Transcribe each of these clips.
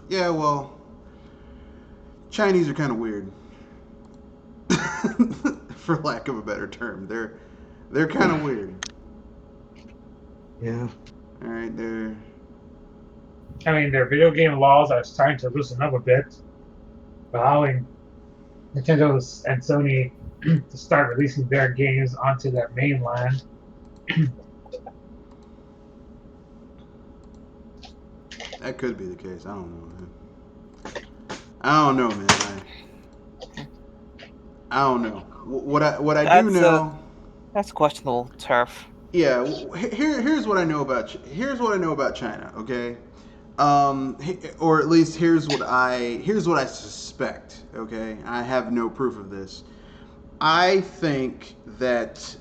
Yeah, well, Chinese are kind of weird, for lack of a better term. They're kind of weird. Yeah. All right, they're I mean, their video game laws are starting to loosen up a bit, allowing Nintendo and Sony to start releasing their games onto their mainland. that could be the case. I don't know, man. I don't know, man. I don't know. What I do That's know. that's questionable turf. Yeah, here's what I know about here's what I know about China. Okay, or at least here's what I suspect. Okay, I have no proof of this. I think that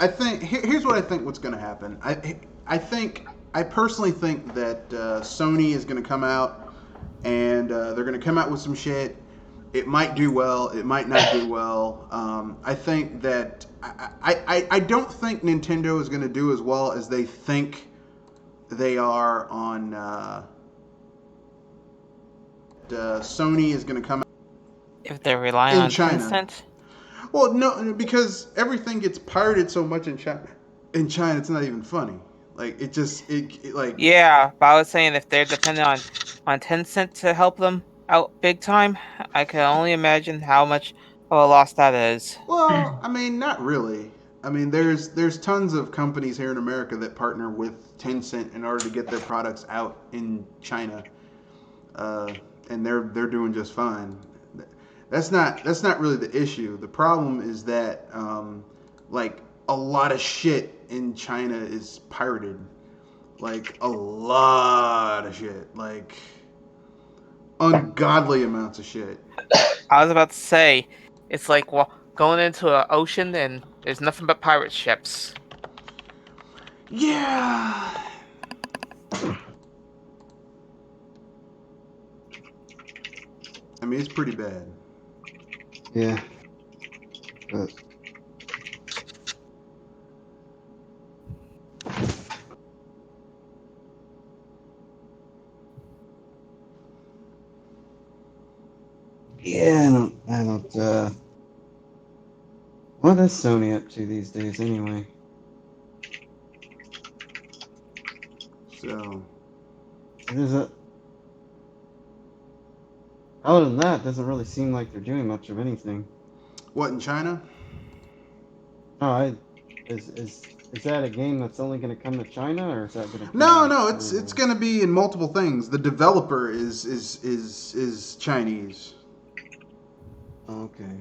I think that here's what I think what's going to happen. I personally think that Sony is going to come out and they're going to come out with some shit. It might do well. It might not do well. I think that I don't think Nintendo is going to do as well as they think they are on. Sony is going to come out If they're relying in on China. Tencent, Well, no, because everything gets pirated so much in China. In China, it's not even funny. Like it like yeah. But I was saying if they're dependent on Tencent to help them out big time, I can only imagine how much of a loss that is. well, I mean, not really. I mean, there's tons of companies here in America that partner with Tencent in order to get their products out in China, uh, and they're doing just fine. That's not really the issue. The problem is that like a lot of shit in China is pirated. Like a lot of shit. Like ungodly amounts of shit. I was about to say, it's like going into an ocean and there's nothing but pirate ships. Yeah. I mean, it's pretty bad. Yeah. But yeah, I don't. What is Sony up to these days anyway? So, There's a Other than that, it doesn't really seem like they're doing much of anything. what in China? Oh, is that a game that's only going to come to China, or is that going to No, come no, it's everywhere? going to be in multiple things. The developer is Chinese. Okay.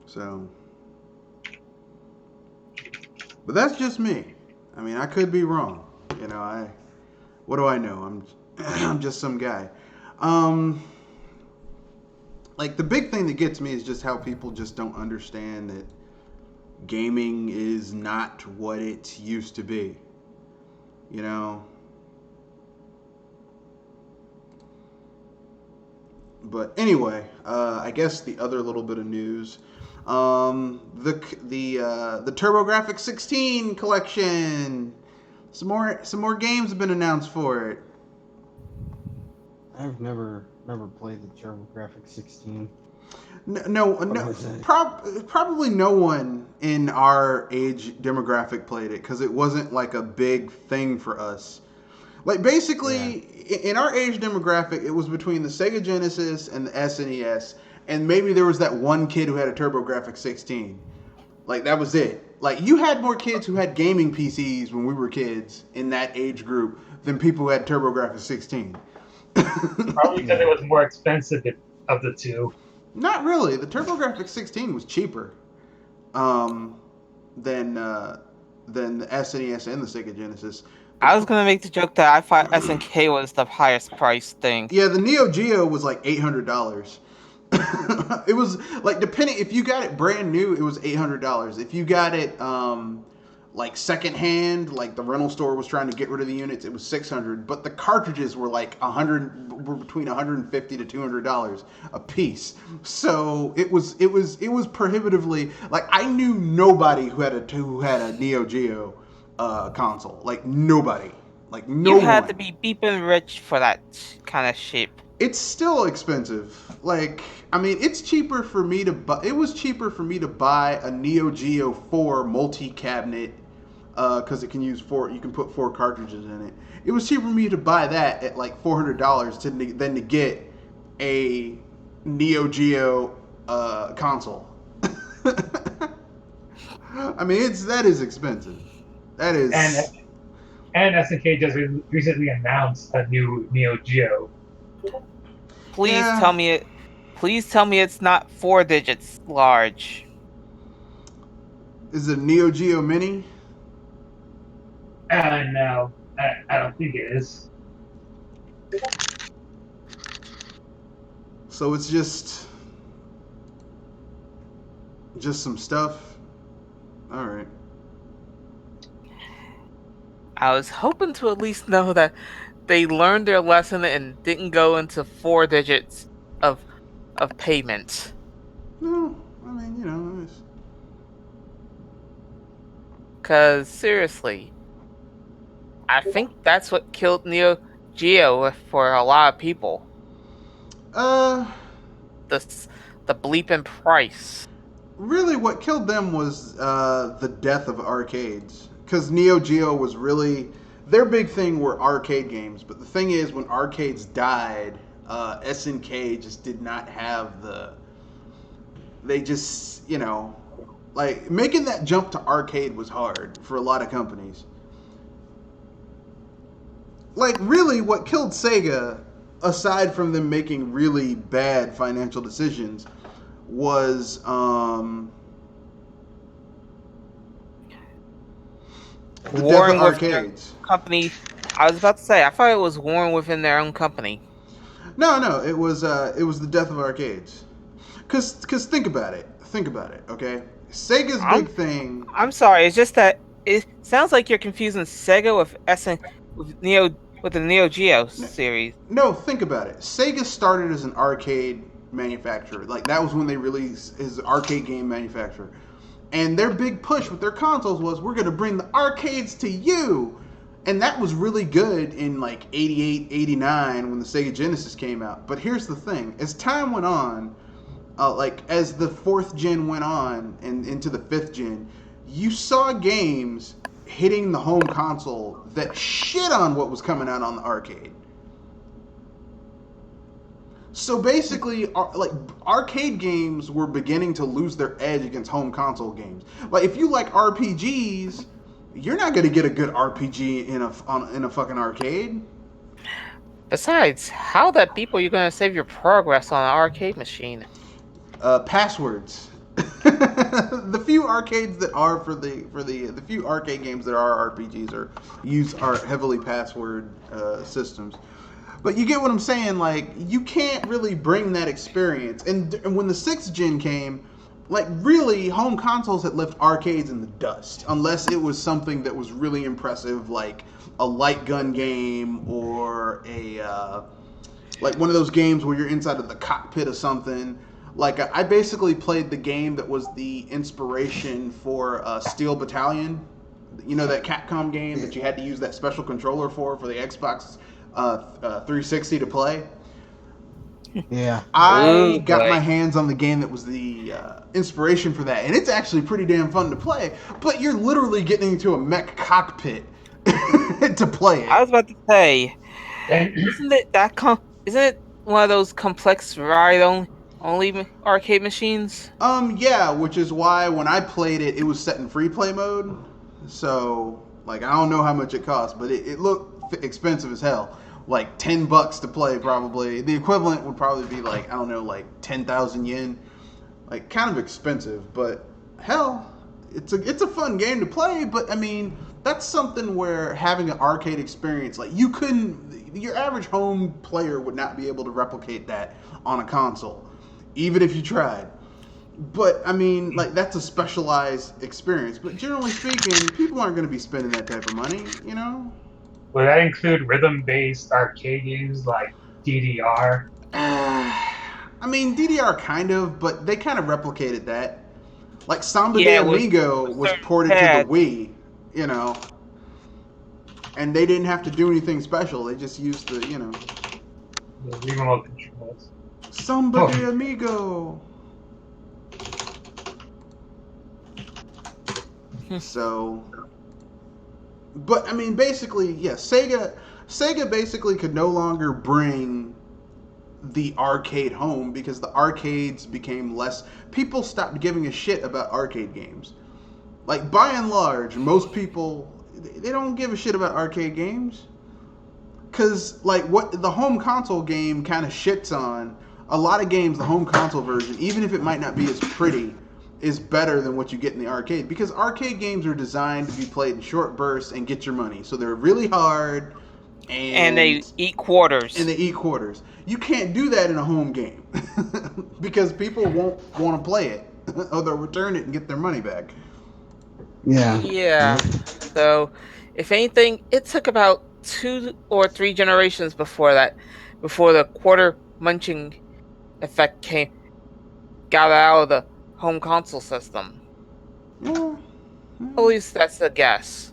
So, but that's just me. I mean, I could be wrong. You know, what do I know? I'm I'm just some guy. Um, like the big thing that gets me is just how people just don't understand that gaming is not what it used to be. You know, but anyway, I guess the other little bit of news, the TurboGrafx 16 collection. Some more games have been announced for it. I've never played the TurboGrafx 16. What No, is it? probably no one in our age demographic played it because it wasn't like a big thing for us. Like Yeah. basically, in our age demographic, it was between the Sega Genesis and the SNES, and maybe there was that one kid who had a TurboGrafx 16. Like that was it. Like, you had more kids who had gaming PCs when we were kids in that age group than people who had TurboGrafx 16. Probably because it was more expensive of the two. Not really. The TurboGrafx 16 was cheaper than the SNES and the Sega Genesis. I was gonna make the joke that I thought SNK was the highest price thing. Yeah, the Neo Geo was like $800. It was like, depending, if you got it brand new, it was $800. If you got it like secondhand, like the rental store was trying to get rid of the units, it was $600. But the cartridges were like were between $150 to $200 a piece. So it was prohibitively, like, I knew nobody who had a Neo Geo console. Like, nobody. Like, no You had one. to be beeping rich for that kind of shit. It's still expensive. Like, I mean, it's cheaper for me to buy. It was cheaper for me to buy a Neo Geo 4 multi-cabinet, because it can use you can put 4 cartridges in it. It was cheaper for me to buy that at like $400 than to get a Neo Geo console. I mean, that is expensive. That is. And SNK just recently announced a new Neo Geo. Please Yeah. tell me it. Please tell me it's not 4 digits large. Is it a Neo Geo Mini? No, I don't think it is. So it's just some stuff. All right. I was hoping to at least know that they learned their lesson and didn't go into 4 digits of payment. No, I mean, you know, Cause seriously, I think that's what killed Neo Geo for a lot of people. The bleeping price. really what killed them was the death of arcades. Because Neo Geo was really, their big thing were arcade games. But the thing is, when arcades died, SNK just did not have they just, you know, like, making that jump to arcade was hard for a lot of companies. Like, really, what killed Sega, aside from them making really bad financial decisions, was the death Warring of with their arcades. company. I was about to say, I thought it was warring within their own company. No, it was the death of arcades. Cause think about it, okay? Sega's big thing. I'm sorry, it's just that it sounds like you're confusing Sega with with the Neo Geo series. No, think about it. Sega started as an arcade manufacturer. Like, that was when they released his arcade game manufacturer. And their big push with their consoles was, we're going to bring the arcades to you. And that was really good in like 88, 89 when the Sega Genesis came out. But here's the thing. As time went on, like as the 4th gen went on and into the 5th gen, you saw games hitting the home console that shit on what was coming out on the arcade. So basically, like, arcade games were beginning to lose their edge against home console games. Like, if you like RPGs, you're not going to get a good RPG in a fucking arcade. Besides, how the people are you going to save your progress on an arcade machine? Passwords. The few arcades that are the few arcade games that are RPGs are heavily password systems. But you get what I'm saying. Like, you can't really bring that experience. And when the 6th gen came, like, really, home consoles had left arcades in the dust, unless it was something that was really impressive, like a light gun game or like one of those games where you're inside of the cockpit of something. Like, I basically played the game that was the inspiration for Steel Battalion. You know, that Capcom game that you had to use that special controller for the Xbox 360 to play? Yeah. I Ooh, got boy. my hands on the game that was the inspiration for that, and it's actually pretty damn fun to play, but you're literally getting into a mech cockpit to play I it. was about to say, And isn't it one of those complex ride only Only arcade machines? Yeah, which is why when I played it, it was set in free play mode. So, like, I don't know how much it cost, but it looked expensive as hell. Like $10 to play, probably. The equivalent would probably be like, I don't know, like 10,000 yen. Like, kind of expensive, but hell, it's a fun game to play. But I mean, that's something where having an arcade experience, like, your average home player would not be able to replicate that on a console, even if you tried. But I mean, like, that's a specialized experience. But generally speaking, people aren't going to be spending that type of money, you know. Would that include rhythm-based arcade games like DDR? I mean, DDR kind of, but they kind of replicated that. Like Samba de Yeah, Amigo was ported to the Wii, you know, and they didn't have to do anything special. They just used The remote controls. Samba de Amigo. So, but I mean, basically, yeah, Sega basically could no longer bring the arcade home because the arcades became less. People stopped giving a shit about arcade games. Like, by and large, most people, they don't give a shit about arcade games. Because, like, what the home console game kind of shits on, a lot of games, the home console version, even if it might not be as pretty, is better than what you get in the arcade. Because arcade games are designed to be played in short bursts and get your money. So they're really hard. And they eat quarters. You can't do that in a home game because people won't want to play it, or they'll return it and get their money back. Yeah. So, if anything, it took about 2 or 3 generations before the quarter munching effect got out of the home console system. Yeah. At least that's a guess.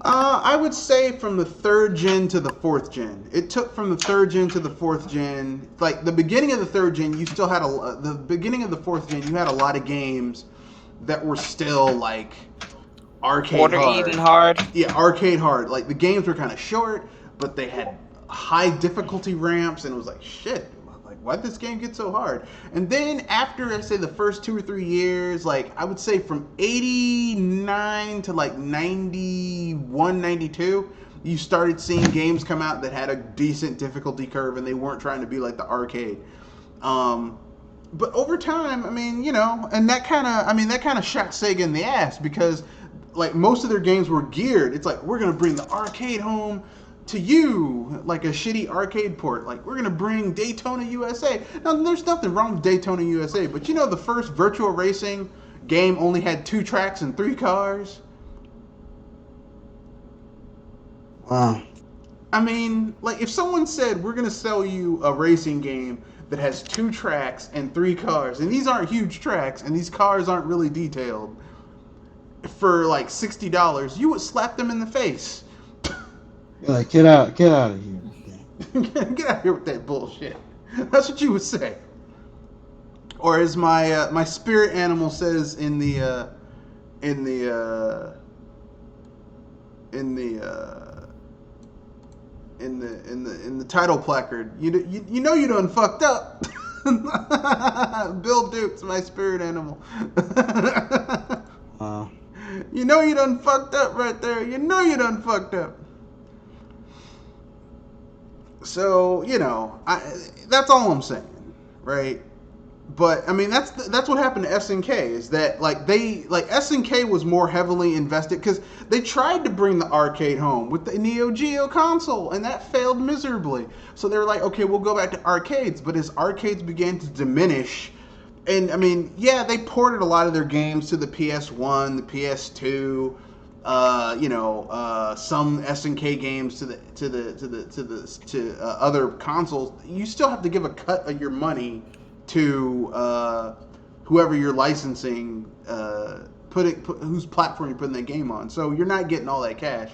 I would say from the 3rd gen to the 4th gen. It took from the 3rd gen to the 4th gen. Like, the beginning of the 3rd gen, you still had the beginning of the 4th gen, you had a lot of games that were still, like, arcade hard. Eating hard. Yeah, arcade hard. Like, the games were kind of short, but they had high difficulty ramps, and it was like, shit, like, why'd this game get so hard? And then after, I say, the first 2 or 3 years, like, I would say from 89 to, like, 91, 92, you started seeing games come out that had a decent difficulty curve, and they weren't trying to be like the arcade. But over time, I mean, you know, and that kind of shot Sega in the ass because, like, most of their games were geared. It's like, we're going to bring the arcade home to you, like a shitty arcade port. Like, we're going to bring Daytona USA. Now, there's nothing wrong with Daytona USA, but you know the first virtual racing game only had 2 tracks and 3 cars? Wow. I mean, like, if someone said, we're going to sell you a racing game that has 2 tracks and 3 cars, and these aren't huge tracks, and these cars aren't really detailed, for like $60, you would slap them in the face. You're like, get out of here. Get out of here with that bullshit. That's what you would say. Or as my spirit animal says in the title placard, you know you done fucked up. Bill Dukes, my spirit animal. You know you done fucked up right there. You know you done fucked up. So, you know, that's all I'm saying, right? But I mean, that's what happened to SNK is that SNK was more heavily invested because they tried to bring the arcade home with the Neo Geo console and that failed miserably. So they were like, okay, we'll go back to arcades. But as arcades began to diminish, and I mean, yeah, they ported a lot of their games to the PS1, the PS2. Some SNK games to other consoles. You still have to give a cut of your money to whoever you're licensing, whose platform you're putting that game on. So you're not getting all that cash.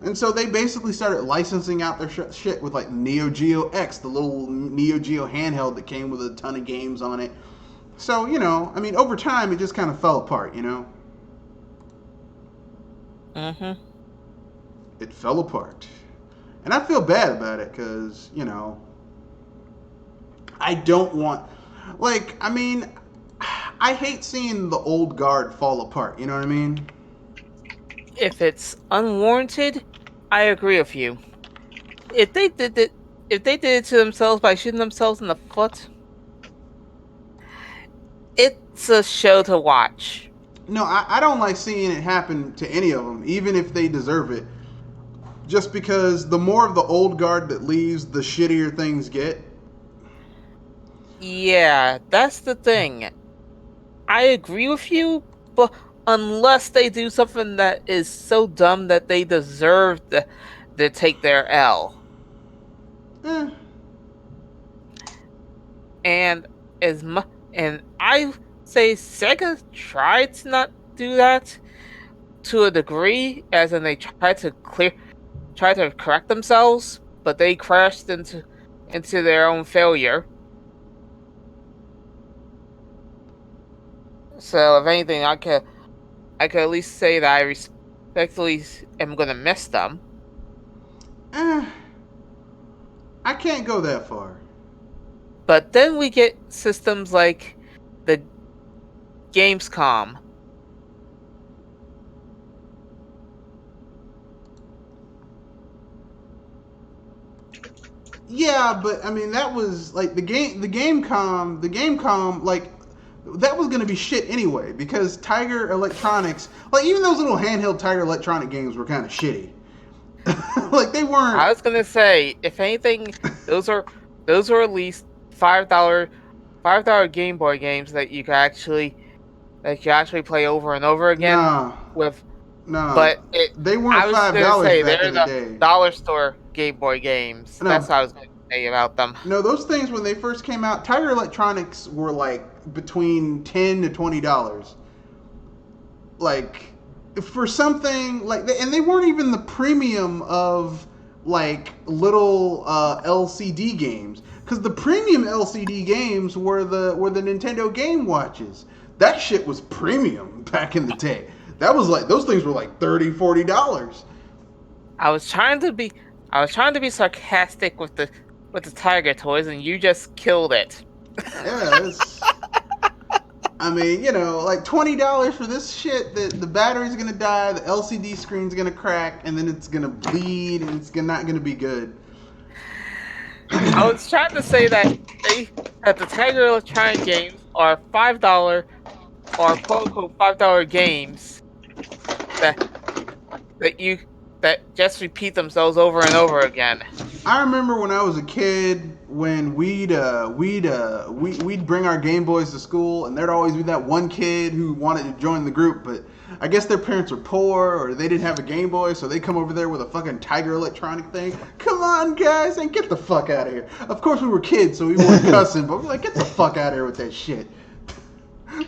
And so they basically started licensing out their shit with like Neo Geo X, the little Neo Geo handheld that came with a ton of games on it. So, you know, I mean, over time it just kind of fell apart, you know? It fell apart. And I feel bad about it because, you know, I don't want... Like, I mean, I hate seeing the old guard fall apart. You know what I mean? If it's unwarranted, I agree with you. If they did it to themselves by shooting themselves in the foot, it's a show to watch. No, I don't like seeing it happen to any of them, even if they deserve it. Just because the more of the old guard that leaves, the shittier things get. Yeah, that's the thing. I agree with you, but unless they do something that is so dumb that they deserve to take their L. Eh. And and I say Sega tried to not do that to a degree, as in they tried to correct themselves, but they crashed into their own failure. So if anything, I could at least say that I respectfully am gonna miss them. I can't go that far. But then we get systems like the Gamescom. Yeah, but I mean that was like the Gamecom, like that was gonna be shit anyway because Tiger Electronics, like even those little handheld Tiger Electronic games were kind of shitty. Like they weren't. I was gonna say, if anything, those are at least $5 Game Boy games that you can actually play over and over again with. No, but they weren't I was $5 gonna say back they're in the day. dollar store Game Boy games. No. That's what I was gonna say about them. No, those things when they first came out, Tiger Electronics were like between $10 to $20. Like for something like, and they weren't even the premium of like little LCD games, because the premium LCD games were the Nintendo Game Watches. That shit was premium back in the day. That was like, those things were like $30, $40. I was trying to be sarcastic with the Tiger toys, and you just killed it. Yeah, I mean, you know, like $20 for this shit that the battery's gonna die, the LCD screen's gonna crack, and then it's gonna bleed, and it's not gonna be good. I was trying to say that the Tiger Electronic games are $5 or quote unquote $5 games that just repeat themselves over and over again. I remember when I was a kid, when we'd bring our Game Boys to school, and there'd always be that one kid who wanted to join the group, but I guess their parents were poor or they didn't have a Game Boy, so they come over there with a fucking Tiger Electronic thing. Come on, guys, and get the fuck out of here. Of course, we were kids, so we weren't cussing, but we're like, get the fuck out of here with that shit.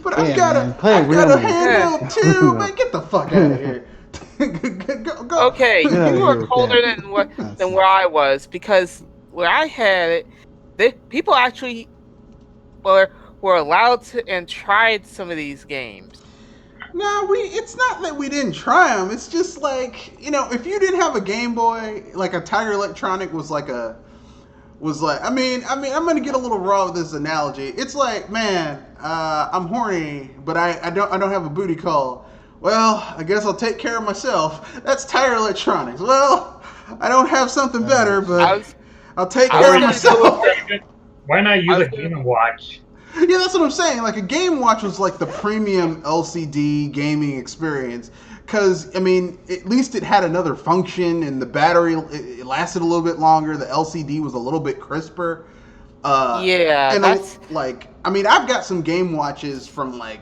But I've got a handheld too, man. Get the fuck out of here. Go. Okay, you were colder than where I was, because where I had it, people actually were allowed to and tried some of these games. No, it's not that we didn't try them. It's just like, you know, if you didn't have a Game Boy, like a Tiger Electronic I mean, I'm gonna get a little raw with this analogy. It's like, man, I'm horny, but I don't have a booty call. Well, I guess I'll take care of myself. That's Tiger Electronics. Well, I don't have something better, but I'll take care of myself. Why not use a Game & Watch? Yeah, that's what I'm saying. Like, a Game Watch was like the premium LCD gaming experience. Because, I mean, at least it had another function, and the battery, it lasted a little bit longer. The LCD was a little bit crisper. Yeah, and that's... I mean, I've got some Game Watches from, like,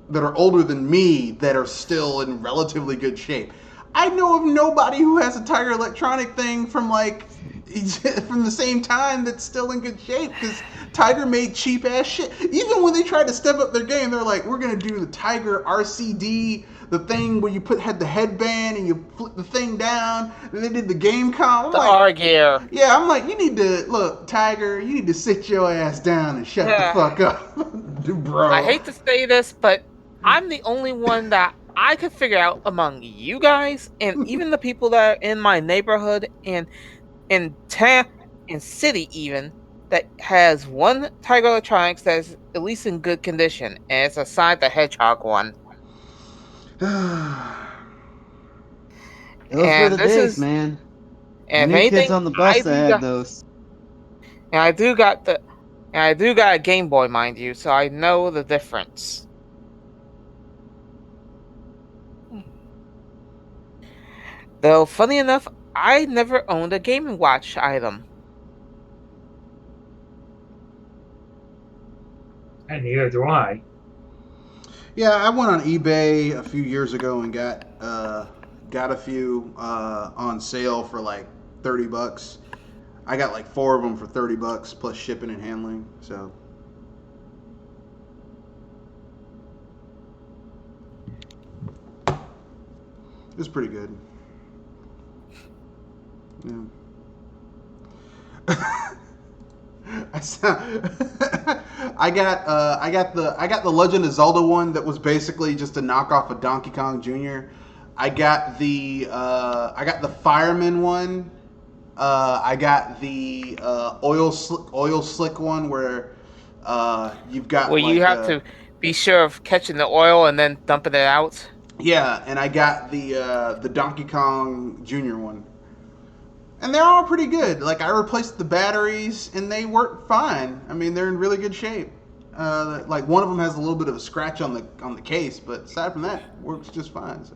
that are older than me that are still in relatively good shape. I know of nobody who has a Tiger Electronic thing from the same time that's still in good shape, because Tiger made cheap ass shit. Even when they tried to step up their game, they're like, we're gonna do the Tiger RCD, the thing where you had the headband and you flip the thing down. And they did the Gamecom. R-Gear. Yeah, I'm like, you need to look, Tiger. You need to sit your ass down and shut the fuck up, bro. I hate to say this, but I'm the only one that I could figure out among you guys and even the people that are in my neighborhood and in town and city even that has one Tiger Electronics that is at least in good condition, and it's a Sonic the Hedgehog one. Those were the days, man. And New if anything, Kids on the Bus that had those. And I do got a Game Boy, mind you, so I know the difference. Though, funny enough, I never owned a Game & Watch item. And neither do I. Yeah, I went on eBay a few years ago and got a few on sale for like $30. I got like 4 of them for $30 plus shipping and handling. So it was pretty good. Yeah. I got the Legend of Zelda one that was basically just a knockoff of Donkey Kong Jr. I got the Fireman one. I got the oil slick one where you've got where you have to be sure of catching the oil and then dumping it out. Yeah, and I got the Donkey Kong Jr. one. And they're all pretty good. Like, I replaced the batteries, and they work fine. I mean, they're in really good shape. Like, one of them has a little bit of a scratch on the case, but aside from that, works just fine. So,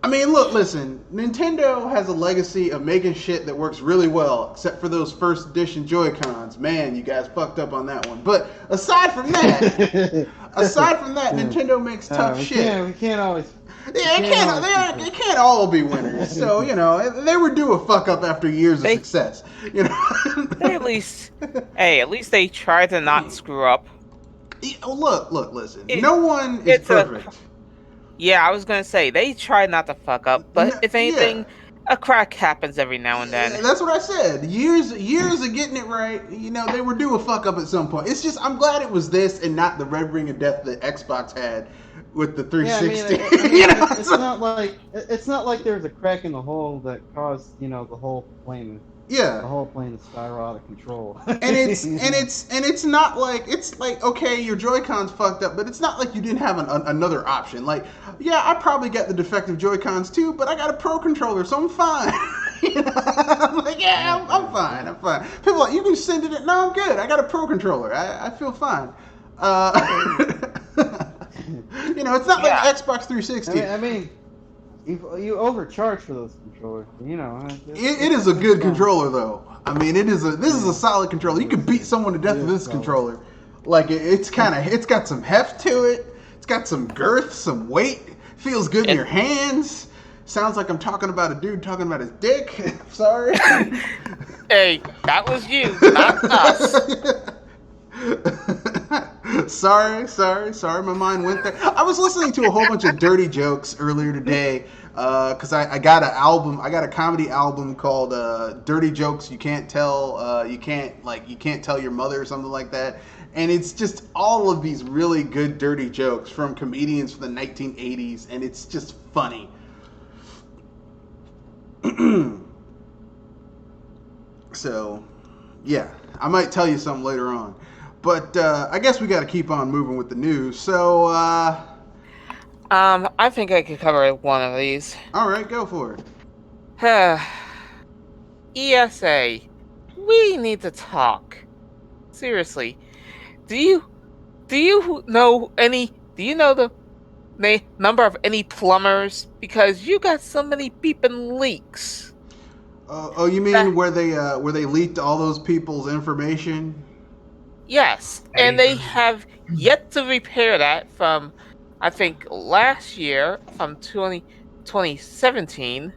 I mean, listen. Nintendo has a legacy of making shit that works really well, except for those first edition Joy-Cons. Man, you guys fucked up on that one. But aside from that, Nintendo makes tough shit. We can't always. Yeah, they can't all be winners. So, they were due a fuck up after years of success. At least they try to not screw up. Look, listen. No one is perfect. Yeah, I was gonna say they try not to fuck up, but if anything, a crack happens every now and then. That's what I said. Years of getting it right. They were due a fuck up at some point. It's just I'm glad it was this and not the Red Ring of Death that Xbox had with the 360. It's not like there's a crack in the hole that caused the whole plane. Yeah, the whole plane to spiral out of control. and it's not like okay, your Joy-Cons fucked up, but it's not like you didn't have another option. Like, yeah, I probably got the defective Joy-Cons too, but I got a Pro controller, so I'm fine. I'm like, yeah, I'm fine. People are like, you can send it. No, I'm good. I got a Pro controller. I feel fine. It's not like Xbox 360. I mean, you overcharge for those controllers. It is a good controller, though. I mean, this is a solid controller. You could beat someone to death with this controller. Like, it's got some heft to it. It's got some girth, some weight. Feels good in your hands. Sounds like I'm talking about a dude talking about his dick. Sorry. Hey, that was you, not us. Sorry, my mind went there. I was listening to a whole bunch of dirty jokes earlier today because I got a comedy album called Dirty Jokes You Can't Tell you can't tell your mother or something like that, and it's just all of these really good dirty jokes from comedians from the 1980s, and it's just funny. So yeah, I might tell you something later on. But I guess we got to keep on moving with the news. So, I think I could cover one of these. All right, go for it. ESA, we need to talk. Seriously, do you know the number of any plumbers? Because you got so many beeping leaks. Oh, you mean where they leaked all those people's information? Yes, and they have yet to repair that from, I think, last year, from 2017,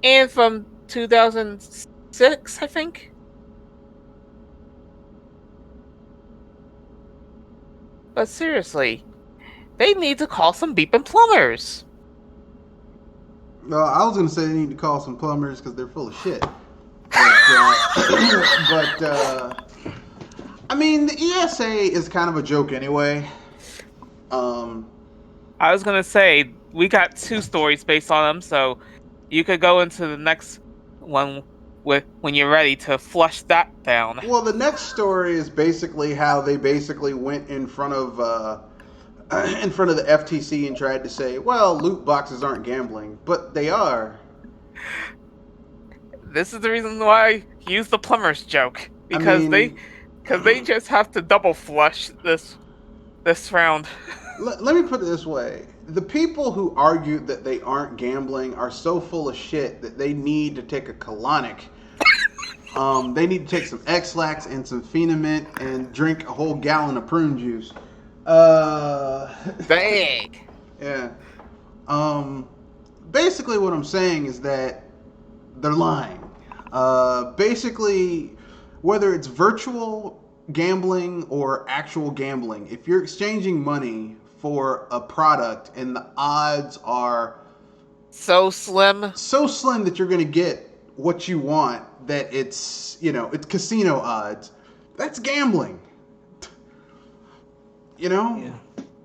and from 2006, I think. But seriously, they need to call some beeping plumbers. Well, I was going to say they need to call some plumbers because they're full of shit. But I mean, the ESA is kind of a joke anyway. I was gonna say we got 2 stories based on them, so you could go into the next one when you're ready to flush that down. Well, the next story is basically how they basically went in front of the FTC and tried to say, well, loot boxes aren't gambling, but they are. This is the reason why I use the plumber's joke, because they just have to double flush this round. Let me put it this way. The people who argue that they aren't gambling are so full of shit that they need to take a colonic. They need to take some X-Lax and some Phenamint and drink a whole gallon of prune juice. Dang. Yeah. Basically what I'm saying is that they're lying. Basically, whether it's virtual gambling or actual gambling, if you're exchanging money for a product and the odds are so slim that you're going to get what you want, that it's casino odds, that's gambling. Yeah. And,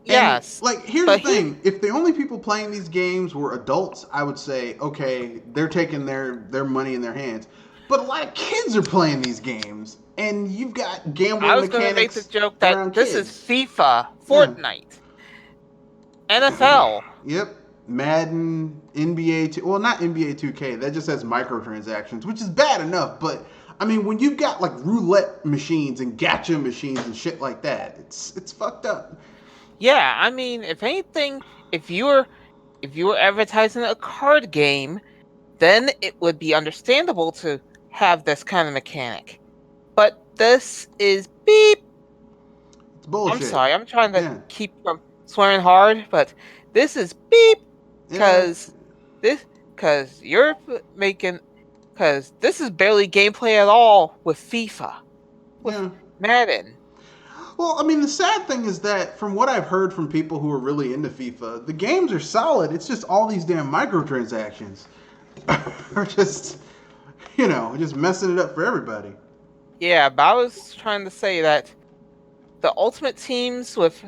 yes. Like, here's the thing. If the only people playing these games were adults, I would say, okay, they're taking their money in their hands. But a lot of kids are playing these games, and you've got gambling mechanics. I was going to make the joke that this is FIFA, Fortnite, NFL. Yep. Madden, NBA, well, not NBA 2K. That just has microtransactions, which is bad enough. But I mean, when you've got like roulette machines and gacha machines and shit like that, it's fucked up. Yeah, I mean, if anything, if you were advertising a card game, then it would be understandable to have this kind of mechanic. But this is beep. It's bullshit. I'm sorry, I'm trying to keep from swearing hard, but this is beep. Because this is barely gameplay at all with FIFA, with Madden. Well, I mean, the sad thing is that from what I've heard from people who are really into FIFA, the games are solid. It's just all these damn microtransactions are just messing it up for everybody. Yeah, but I was trying to say that the Ultimate Teams with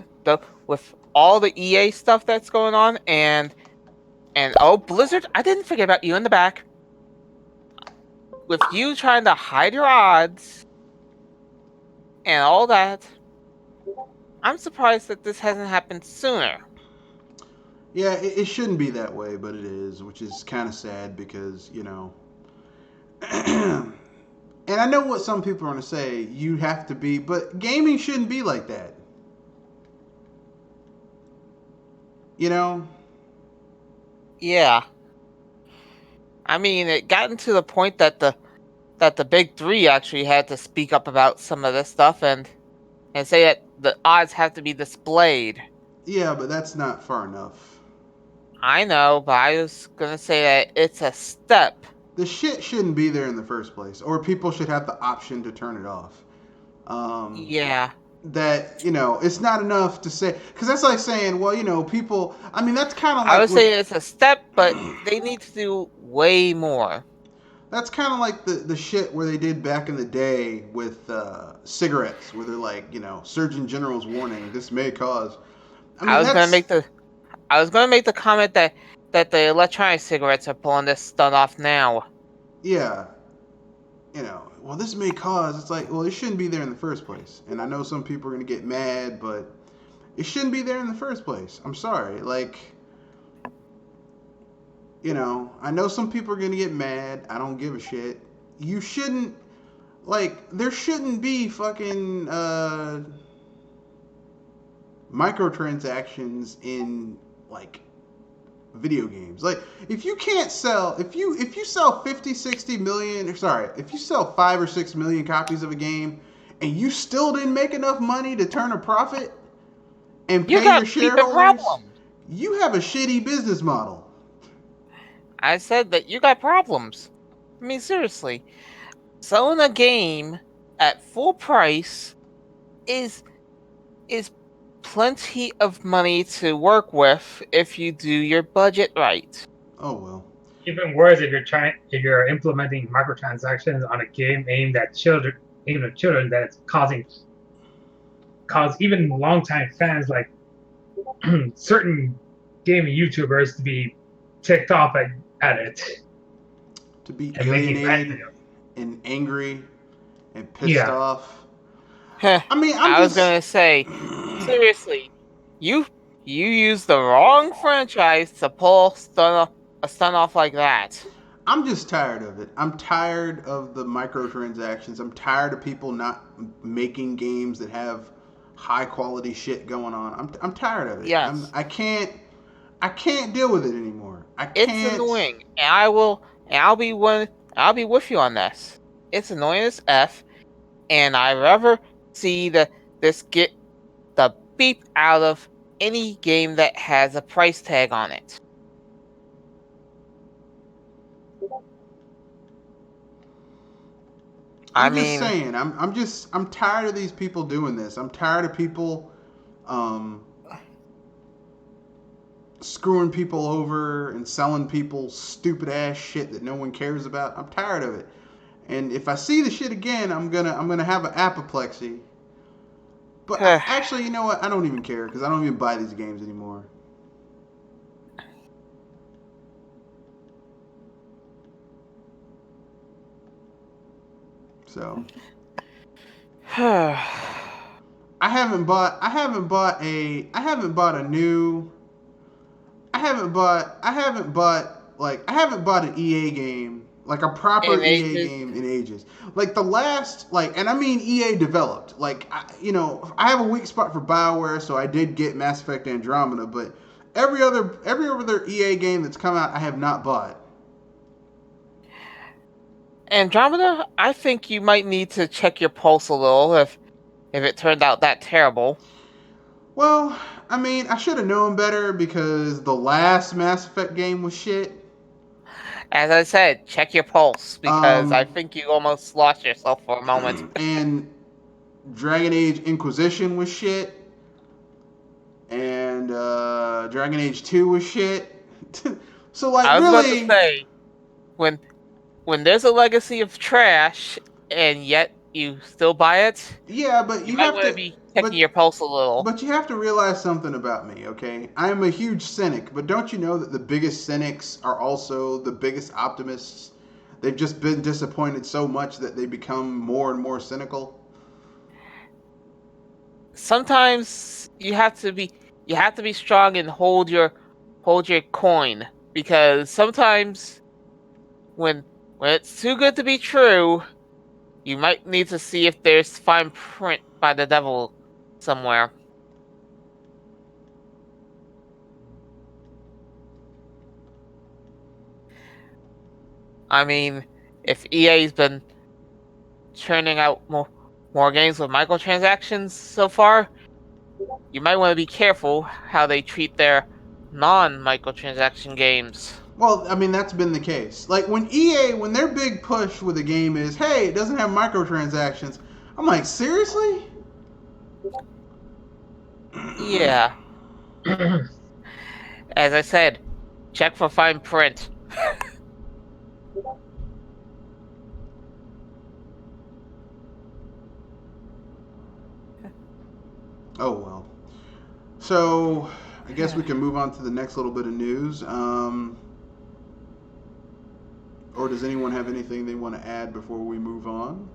all the EA stuff that's going on and oh, Blizzard, I didn't forget about you in the back. With you trying to hide your odds and all that, I'm surprised that this hasn't happened sooner. Yeah, it shouldn't be that way, but it is, which is kind of sad because, and I know what some people are going to say, you have to be, but gaming shouldn't be like that. Yeah. I mean, it gotten to the point that the big three actually had to speak up about some of this stuff and say that the odds have to be displayed. Yeah, but that's not far enough. I know, but I was gonna say that it's a step. The shit shouldn't be there in the first place, or people should have the option to turn it off. Yeah. That, it's not enough to say, because that's like saying, well, people, I mean, that's kind of like... I would say it's a step, but they need to do way more. That's kind of like the shit where they did back in the day with cigarettes, where they're like, Surgeon General's warning, this may cause... I was gonna make the comment that the electronic cigarettes are pulling this stunt off now. Yeah. Well, this may cause... It's like, well, it shouldn't be there in the first place. And I know some people are going to get mad, but it shouldn't be there in the first place. I'm sorry. Like, I know some people are going to get mad. I don't give a shit. You shouldn't... Like, there shouldn't be fucking microtransactions in, like... video games. Like, if you sell 50, 60 million, if you sell 5 or 6 million copies of a game and you still didn't make enough money to turn a profit and pay your shareholders, you have a shitty business model. I said that you got problems. I mean, seriously. Selling a game at full price is plenty of money to work with if you do your budget right. Oh well. Even worse if you're implementing microtransactions on a game aimed at children, that's cause even longtime fans like certain gaming YouTubers to be ticked off at it. To be alienated. and angry and pissed off. I mean, I was gonna say, seriously, you used the wrong franchise to pull a stunt off like that. I'm just tired of it. I'm tired of the microtransactions. I'm tired of people not making games that have high quality shit going on. I'm tired of it. Yes. I can't deal with it anymore. It's annoying, and I'll be with you on this. It's annoying as F, and I'd rather see this get the beep out of any game that has a price tag on it. I'm just saying. I'm tired of these people doing this. I'm tired of people screwing people over and selling people stupid ass shit that no one cares about. I'm tired of it. And if I see the shit again, I'm gonna have an apoplexy. But actually, you know what? I don't even care because I don't even buy these games anymore. So I haven't bought an EA game, like a proper EA game in ages. Like the last, and I mean EA developed. I have a weak spot for BioWare, so I did get Mass Effect Andromeda, but every other EA game that's come out, I have not bought. Andromeda, I think you might need to check your pulse a little if it turned out that terrible. Well, I mean, I should have known better because the last Mass Effect game was shit. As I said, check your pulse because I think you almost lost yourself for a moment. And Dragon Age Inquisition was shit. And Dragon Age 2 was shit. So I was really, about to say, when there's a legacy of trash and yet you still buy it, yeah, but you might have want to be checking your pulse a little. But you have to realize something about me, okay? I am a huge cynic, but don't you know that the biggest cynics are also the biggest optimists? They've just been disappointed so much that they become more and more cynical. Sometimes you have to be strong and hold your coin, because sometimes when it's too good to be true, you might need to see if there's fine print by the devil somewhere. I mean, if EA's been churning out more games with microtransactions so far, you might want to be careful how they treat their non-microtransaction games. Well, I mean, that's been the case. Like, when their big push with a game is, hey, it doesn't have microtransactions, I'm like, seriously? Yeah. As I said, check for fine print. Oh, well. So, I guess we can move on to the next little bit of news. Or does anyone have anything they want to add before we move on?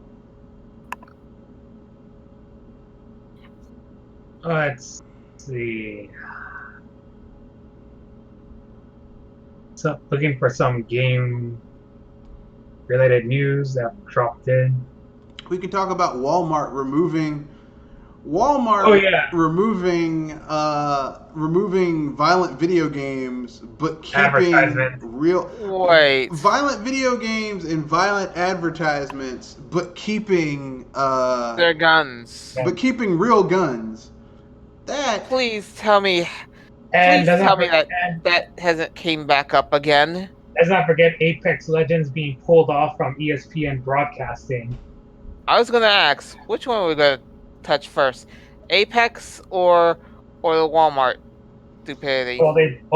Let's see. So, looking for some game-related news that dropped in. We can talk about Walmart removing violent video games, but keeping violent video games and violent advertisements, but keeping their guns, but keeping real guns. Please tell me that hasn't came back up again. Let's not forget Apex Legends being pulled off from ESPN broadcasting. I was gonna ask, which one are we gonna touch first, Apex or the Walmart stupidity? Well,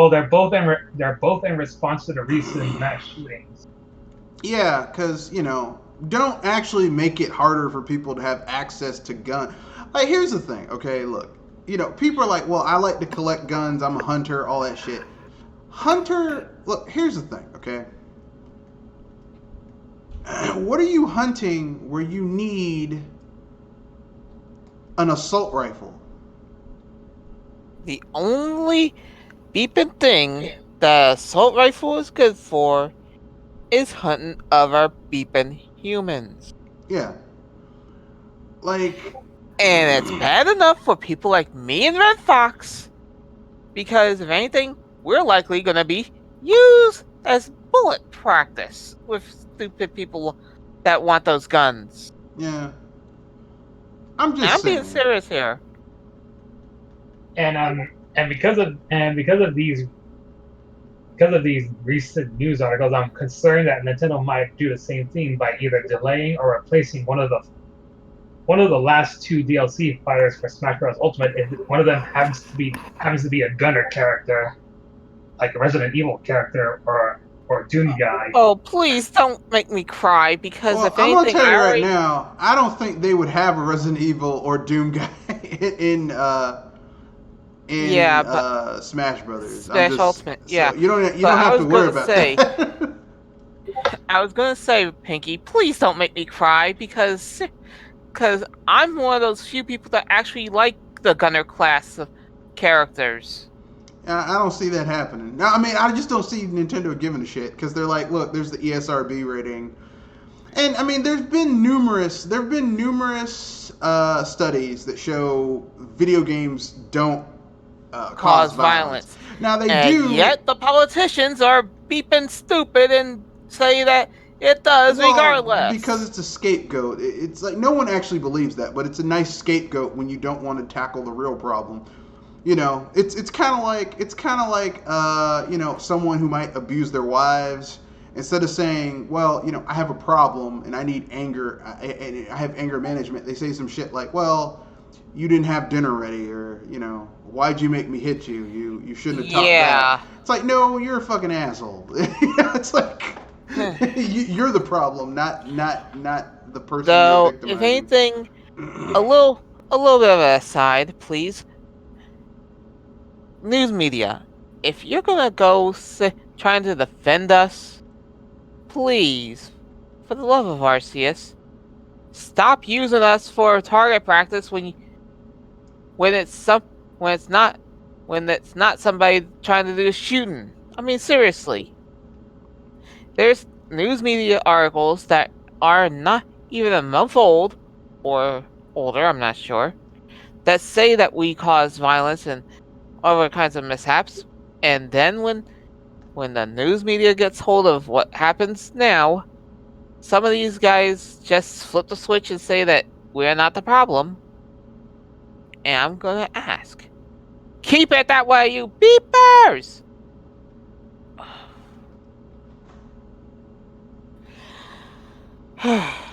they're both in response to the recent mass shootings. Yeah, because don't actually make it harder for people to have access to guns. Like, here's the thing, okay? Look, people are like, well, I like to collect guns. I'm a hunter, all that shit. Look, here's the thing, okay? what are you hunting where you need an assault rifle? The only beeping thing the assault rifle is good for is hunting other beeping humans. Yeah. Like, And it's bad enough for people like me and Red Fox, because if anything, we're likely going to be used as bullet practice with stupid people that want those guns. yeah. I'm just being saying. serious here. And because of these recent news articles, I'm concerned that Nintendo might do the same thing by either delaying or replacing one of the last two DLC fighters for Smash Bros. Ultimate. If one of them happens to be a gunner character, like a Resident Evil character or Doom guy. Oh, please don't make me cry, because Well, if I'm gonna anything, tell you I right already... now, I don't think they would have a Resident Evil or Doom guy in Smash Brothers. Smash Ultimate, yeah. So you don't But have to worry about that. I was gonna say, Pinky, please don't make me cry, because I'm one of those few people that actually like the gunner class of characters. I don't see that happening. No, I mean, I just don't see Nintendo giving a shit because they're like, look, there's the ESRB rating, and I mean, there have been numerous studies that show video games don't cause violence. Now they do. Yet the politicians are beeping stupid and say that it does, regardless. Because it's a scapegoat. It's like no one actually believes that, but it's a nice scapegoat when you don't want to tackle the real problem. You know, it's kind of like someone who might abuse their wives. Instead of saying, well, I have a problem and I need anger, I have anger management, they say some shit like, well, you didn't have dinner ready, or why'd you make me hit you? You shouldn't have talked back. It's like, no, you're a fucking asshole. It's like you're the problem, not the person. So, if anything, a little bit of an aside, please. News media, if you're gonna go trying to defend us, please, for the love of Arceus, stop using us for target practice when it's not somebody trying to do the shooting. I mean, seriously. There's news media articles that are not even a month old, or older, I'm not sure, that say that we cause violence and other kinds of mishaps, and then when the news media gets hold of what happens now, some of these guys just flip the switch and say that we're not the problem. And I'm gonna ask, keep it that way, you beepers!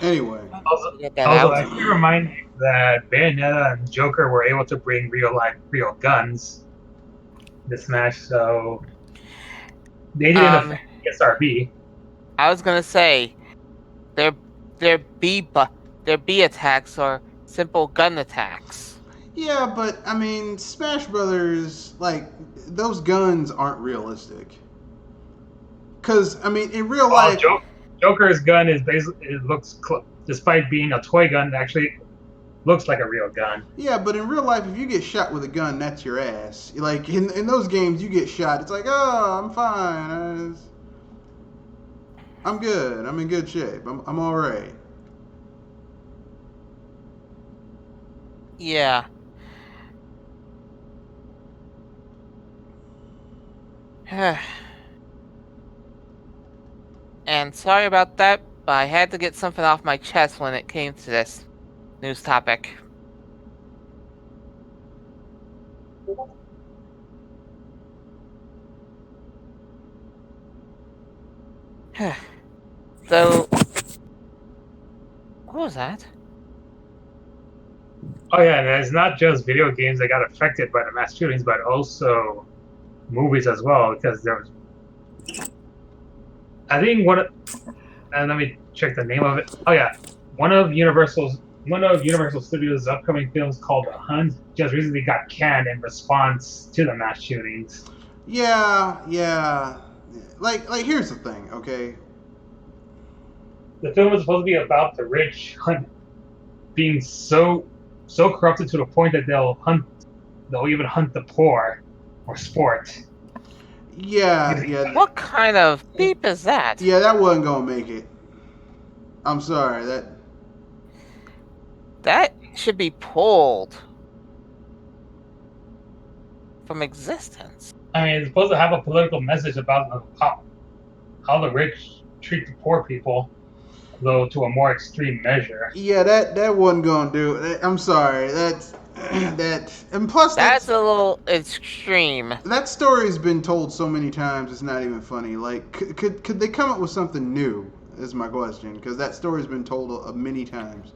Anyway. Also, I can remind you that Bayonetta and Joker were able to bring real guns to Smash, so they didn't affect ESRB. I was gonna say, their B attacks are simple gun attacks. Yeah, but I mean, Smash Brothers, like, those guns aren't realistic. Because I mean, in real life, Joker's gun is basically despite being a toy gun, it actually looks like a real gun. Yeah, but in real life, if you get shot with a gun, that's your ass. Like in those games, you get shot, it's like, oh, I'm fine, I'm good, I'm in good shape, I'm all right. Yeah. And sorry about that, but I had to get something off my chest when it came to this news topic. So, what was that? Oh yeah, and it's not just video games that got affected by the mass shootings, but also movies as well, because there was, I think and let me check the name of it. Oh yeah, one of Universal Studios' upcoming films called The Hunt just recently got canned in response to the mass shootings. Yeah. Like here's the thing, okay? the film was supposed to be about the rich being so corrupted to the point that they'll even hunt the poor for sport. Yeah. What kind of beep is that? Yeah, that wasn't gonna make it. I'm sorry. That should be pulled from existence. I mean, it's supposed to have a political message about how the rich treat the poor people, though to a more extreme measure. Yeah, that wasn't gonna do it. I'm sorry. And plus That's a little extreme. that story's been told so many times. It's not even funny. Like, could they come up with something new? Is my question, because that story's been told many times.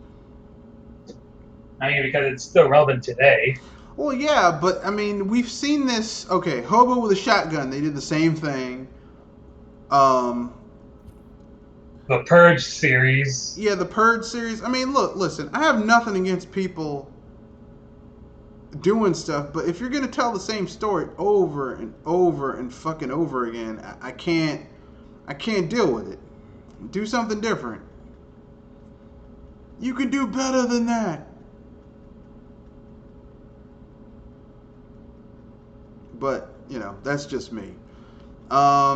I mean, because it's still relevant today. Well, yeah, but I mean, we've seen this. Okay, Hobo with a Shotgun. They did the same thing. The Purge series. Yeah, the Purge series. I mean, listen. I have nothing against people doing stuff, but if you're gonna tell the same story over and over and fucking over again, I can't deal with it. Do something different. You can do better than that. But, that's just me. I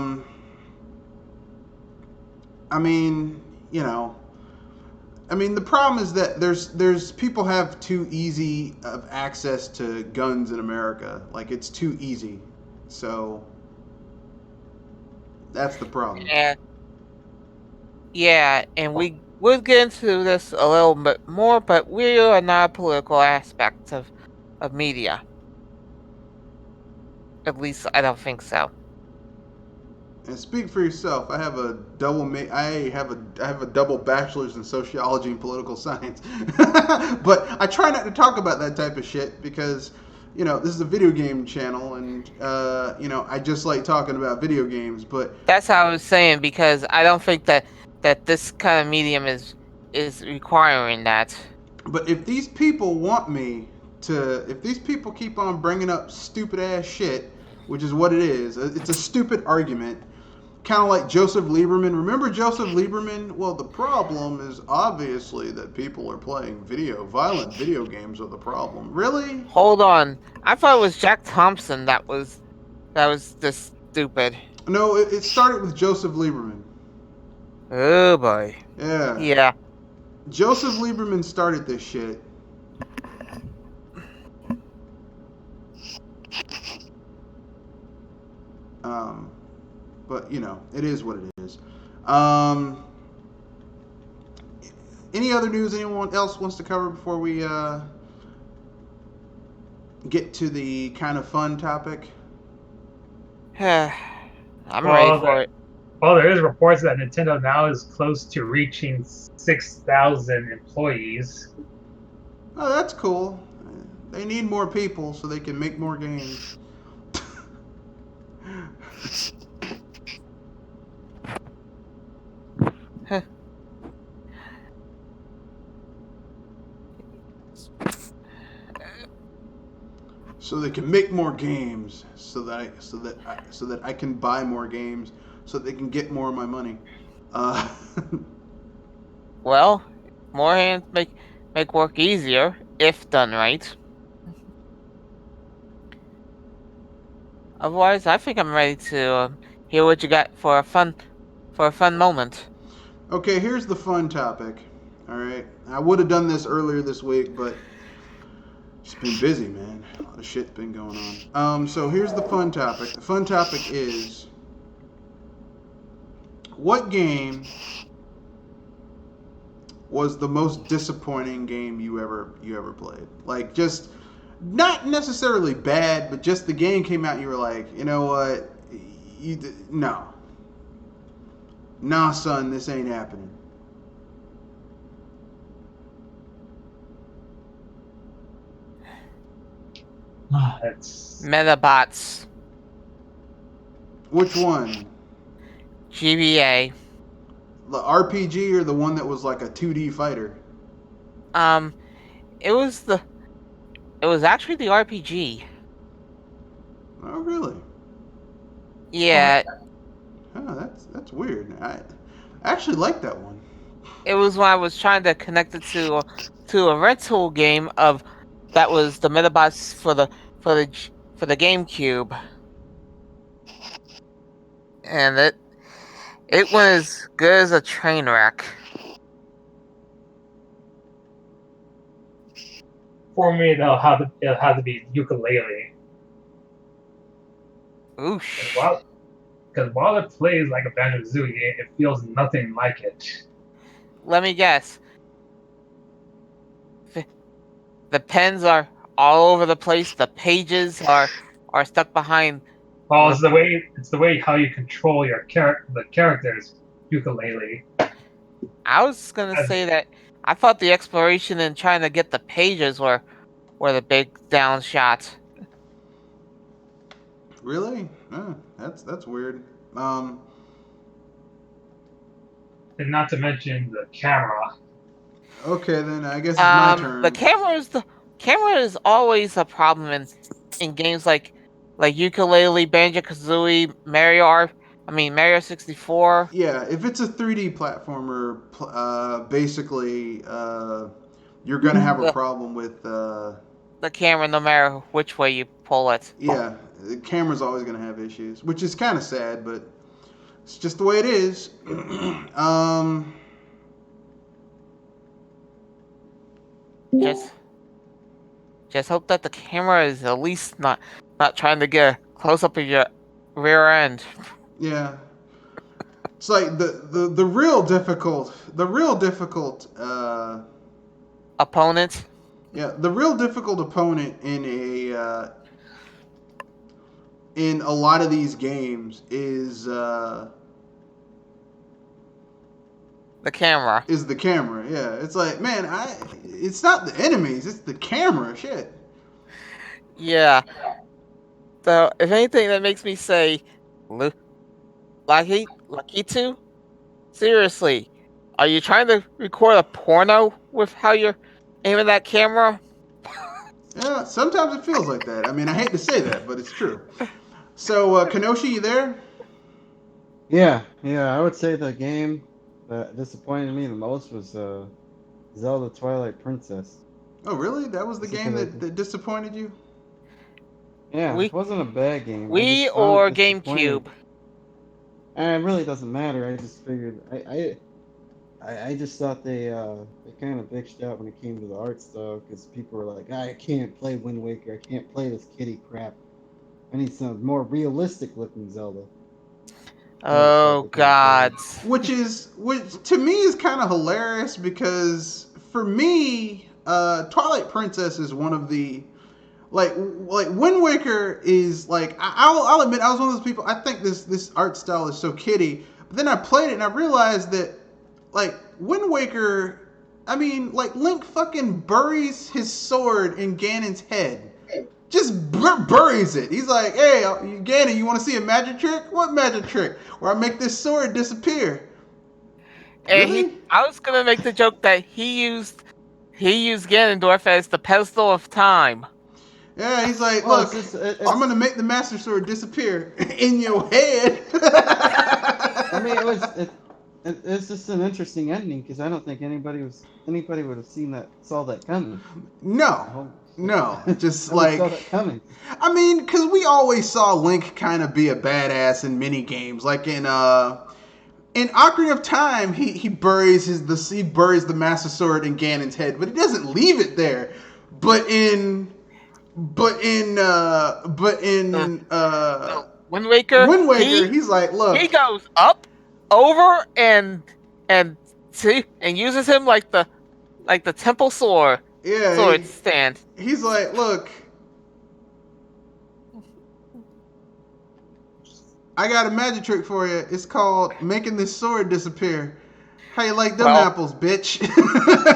mean, the problem is that there's people have too easy of access to guns in America. Like, it's too easy. So that's the problem. And we'll get into this a little bit more, but we are not a political aspect of media. At least I don't think so. And speak for yourself. I have a double bachelor's in sociology and political science. But I try not to talk about that type of shit because, this is a video game channel, and I just like talking about video games. But that's how I was saying, because I don't think that this kind of medium is requiring that. But if these people if these people keep on bringing up stupid ass shit, which is what it is, it's a stupid argument. Kind of like Joseph Lieberman. Remember Joseph Lieberman? Well, the problem is obviously that people are playing violent video games are the problem. Really? Hold on. I thought it was Jack Thompson that was this stupid. No, it started with Joseph Lieberman. Oh boy. Yeah. Yeah. Joseph Lieberman started this shit. But it is what it is. Any other news anyone else wants to cover before we get to the kind of fun topic? I'm ready for it. Well, there is reports that Nintendo now is close to reaching 6,000 employees. Oh, that's cool. They need more people so they can make more games. So they can make more games, so that I can buy more games, so they can get more of my money. Well, more hands make work easier if done right. Otherwise, I think I'm ready to hear what you got for a fun moment. Okay, here's the fun topic. All right, I would have done this earlier this week, but it's been busy, man. A lot of shit's been going on. So here's the fun topic. The fun topic is, what game was the most disappointing game you ever played? Like, just not necessarily bad, but just the game came out and you were like, you know what? Nah, son, this ain't happening. It's Metabots. Which one? GBA. The RPG or the one that was like a 2D fighter? It was actually the RPG. Oh, really? Yeah. Oh, that's weird. I actually like that one. It was when I was trying to connect it to a rental game of that was the Metabots for the GameCube, and it went as good as a train wreck. For me, it'll have to be Yooka-Laylee. Oosh. Because while it plays like a Banjo-Kazooie game, it feels nothing like it. Let me guess. The pens are all over the place. The pages are stuck behind. Well, it's the way how you control the characters, Yooka-Laylee. I was gonna say that I thought the exploration and trying to get the pages were the big down shots. Really? That's weird. And not to mention the camera. Okay, then I guess it's my turn. The camera is always a problem in games like Yooka-Laylee, Banjo-Kazooie, Mario 64. Yeah, if it's a 3D platformer, basically, you're gonna have a problem with the camera, no matter which way you pull it. Yeah, the camera's always gonna have issues, which is kind of sad, but it's just the way it is. Just hope that the camera is at least not trying to get a close up of your rear end. Yeah. It's like the real difficult opponent. Yeah, the real difficult opponent in a lot of these games is the camera. Is the camera? Yeah, it's like, man, it's not the enemies, it's the camera. Shit. Yeah. So, if anything, that makes me say, Lakitu, seriously, are you trying to record a porno with how you're aiming that camera? Yeah, sometimes it feels like that. I mean, I hate to say that, but it's true. So, Kenoshi, you there? Yeah, I would say the game that disappointed me the most was Zelda Twilight Princess. Oh, really? That was the game that disappointed you? Yeah, it wasn't a bad game. Wii or GameCube? It really doesn't matter. I just figured I just thought they kind of bitched out when it came to the art style because people were like, I can't play Wind Waker. I can't play this kiddie crap. I need some more realistic looking Zelda. Oh God! Which to me is kind of hilarious because for me, Twilight Princess is one of the like Wind Waker is like I'll admit I was one of those people. I think this art style is so kiddie, but then I played it and I realized that like Wind Waker, I mean like Link fucking buries his sword in Ganon's head. Just buries it. He's like, hey, Ganon, you want to see a magic trick? What magic trick? Where I make this sword disappear. And really? I was gonna make the joke that he used Ganondorf as the pedestal of time. Yeah, he's like, look, I'm gonna make the Master Sword disappear in your head. I mean, it's just an interesting ending because I don't think anybody would have saw that coming. No, just like saw that coming. I mean, because we always saw Link kind of be a badass in mini games, like in Ocarina of Time, he buries the Master Sword in Ganon's head, but he doesn't leave it there. But in Wind Waker, he's like, look, he goes up, over, and uses him like the temple sword. Yeah, sword stand. He's like, look, I got a magic trick for you. It's called making this sword disappear. How you like them apples, bitch?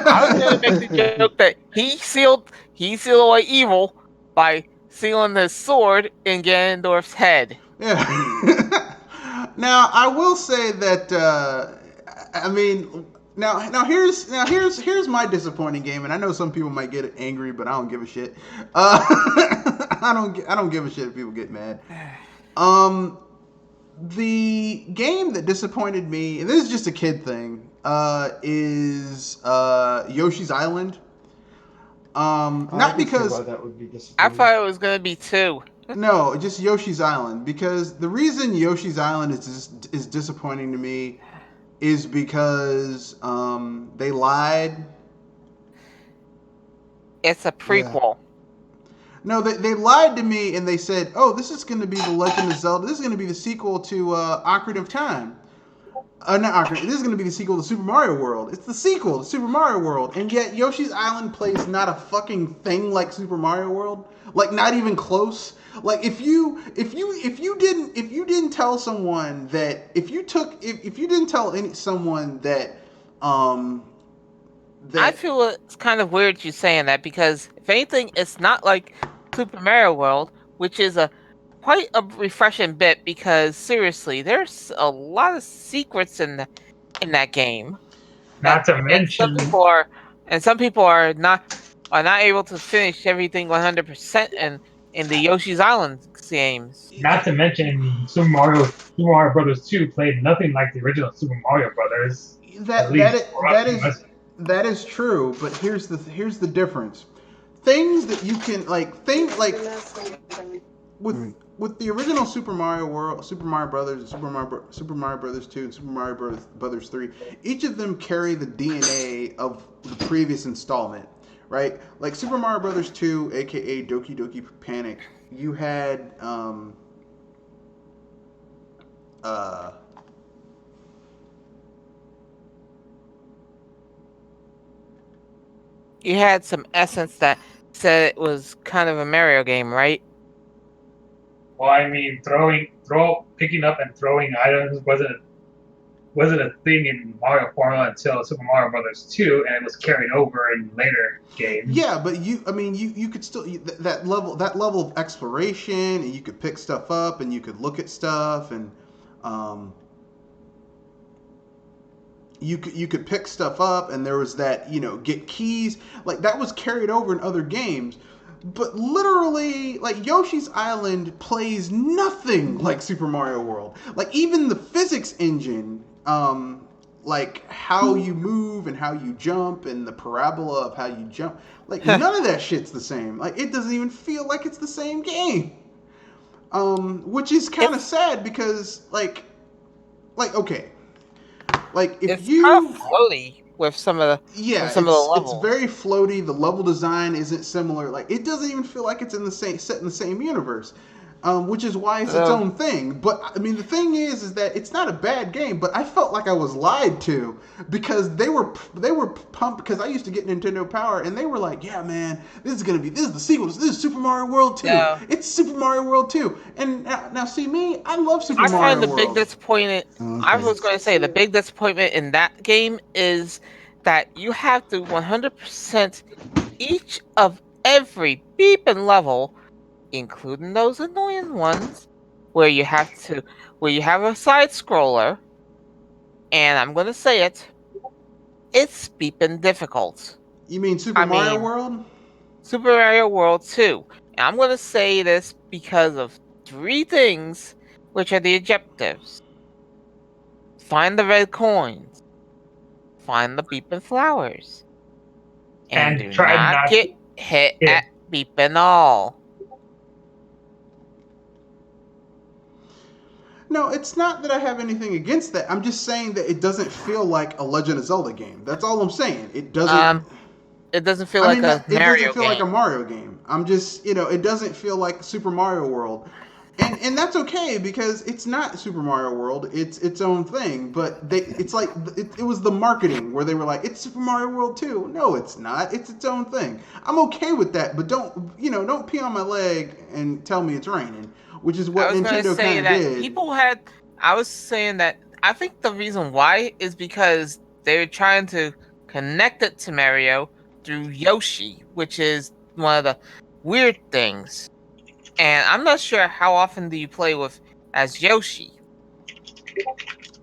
I was gonna make the joke that he sealed away evil by sealing the sword in Ganondorf's head. Yeah. Now I will say that I mean. Now here's my disappointing game, and I know some people might get angry, but I don't give a shit. I don't give a shit if people get mad. The game that disappointed me, and this is just a kid thing, is Yoshi's Island. I Not can see because why that would be I disappointing. thought it was gonna be 2. no, just Yoshi's Island. Because the reason Yoshi's Island is disappointing to me is because they lied. It's a prequel. No, they lied to me and they said, "Oh, this is going to be the Legend of Zelda. This is going to be the sequel to Ocarina of Time." Not Ocarina. This is going to be the sequel to Super Mario World. It's the sequel to Super Mario World, and yet Yoshi's Island plays not a fucking thing like Super Mario World. Like not even close. Like if you didn't tell someone that if you didn't tell someone that I feel it's kind of weird you saying that because if anything, it's not like Super Mario World, which is quite a refreshing bit because seriously, there's a lot of secrets in that game. Not to mention, Some people are not able to finish everything 100% in the Yoshi's Island games. not to mention, Super Mario Brothers 2 played nothing like the original Super Mario Brothers. That is true, but here's the difference. Things that you can with the original Super Mario World, Super Mario Brothers, and Super Mario Brothers 2, and Super Mario Brothers 3, each of them carry the DNA of the previous installment, right? Like Super Mario Brothers 2, aka Doki Doki Panic, you had you had some essence that said it was kind of a Mario game, right? Well, I mean, picking up and throwing items wasn't a thing in Mario Formula until Super Mario Brothers 2, and it was carried over in later games. Yeah, but you could still that level of exploration, and you could pick stuff up, and you could look at stuff, and you could pick stuff up, and there was that get keys, like that was carried over in other games. But literally, like Yoshi's Island plays nothing like Super Mario World. Like even the physics engine, like how you move and how you jump and the parabola of how you jump, like none of that shit's the same. Like it doesn't even feel like it's the same game. Which is kind of sad because like okay, like if it's you kind of floaty with some of the yeah, some of the levels. It's very floaty. The level design isn't similar. Like it doesn't even feel like it's set in the same universe, which is why it's its own thing. But I mean, the thing is that it's not a bad game. But I felt like I was lied to because they were pumped because I used to get Nintendo Power and they were like, yeah, man, this is the sequel. This is Super Mario World 2. Yeah. It's Super Mario World 2. And now see me, I love Super Mario World. I find the big disappointment. Okay. I was going to say the big disappointment in that game is that you have to 100% each of every beeping level, including those annoying ones, where you have a side scroller, and I'm gonna say it's beeping difficult. You mean Super Mario World? Super Mario World 2. And I'm gonna say this because of 3 things, which are the objectives. Find the red coins. Find the beeping flowers. And do try not to get hit at beeping all. No, it's not that I have anything against that. I'm just saying that it doesn't feel like a Legend of Zelda game. That's all I'm saying. It doesn't. It doesn't feel like a Mario game. It doesn't feel like a Mario game. I'm just, it doesn't feel like Super Mario World. And that's okay because it's not Super Mario World. It's its own thing. But it's like it was the marketing where they were like, it's Super Mario World 2. No, it's not. It's its own thing. I'm okay with that, but don't pee on my leg and tell me it's raining, which is what Nintendo kind of did. I was saying that I think the reason why is because they're trying to connect it to Mario through Yoshi, which is one of the weird things. And I'm not sure how often do you play as Yoshi.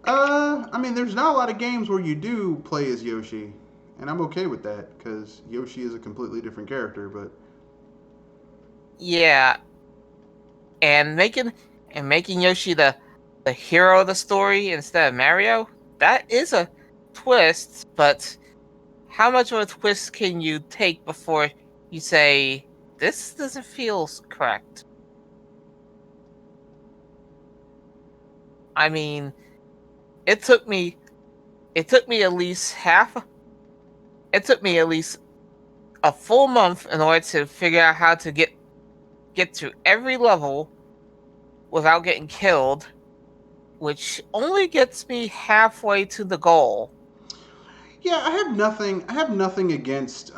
I mean, there's not a lot of games where you do play as Yoshi, and I'm okay with that because Yoshi is a completely different character. But yeah, and making Yoshi the hero of the story instead of Mario, that is a twists, but how much of a twist can you take before you say, this doesn't feel correct? I mean, it took me at least a full month in order to figure out how to get to every level without getting killed, which only gets me halfway to the goal. Yeah, I have nothing against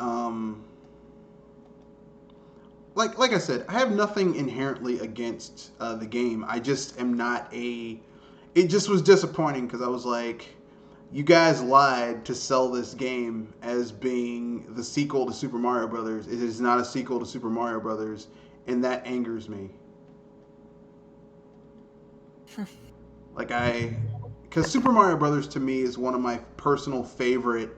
like I said, I have nothing inherently against the game. I just am not a. It just was disappointing because I was like, you guys lied to sell this game as being the sequel to Super Mario Brothers. It is not a sequel to Super Mario Brothers, and that angers me. Because Super Mario Brothers to me is one of my personal favorite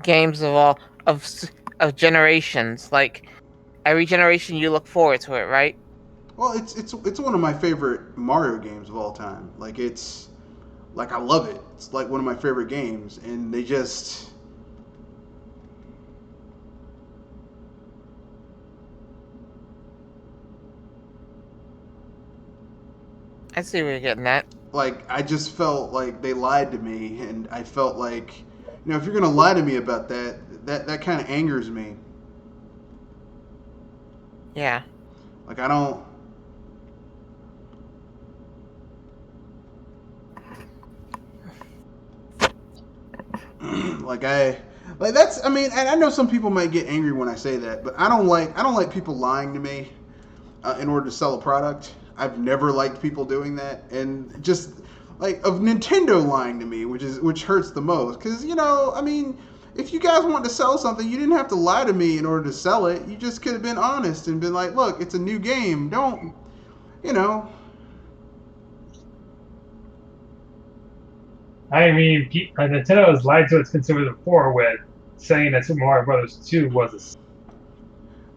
games of generations. Like, every generation you look forward to it, right? Well, it's one of my favorite Mario games of all time. Like I love it. It's like one of my favorite games, and they just. I see where you're getting at. Like, I just felt like they lied to me, and I felt like, if you're gonna lie to me about that kind of angers me. Yeah. Like, I don't. That's, I mean, and I know some people might get angry when I say that, but I don't like people lying to me in order to sell a product. I've never liked people doing that, and just like of Nintendo lying to me, which hurts the most, because I mean, if you guys want to sell something, you didn't have to lie to me in order to sell it. You just could have been honest and been like, look, it's a new game. Don't, I mean, Nintendo has lied to its consumers before with saying that Super Mario Brothers 2 was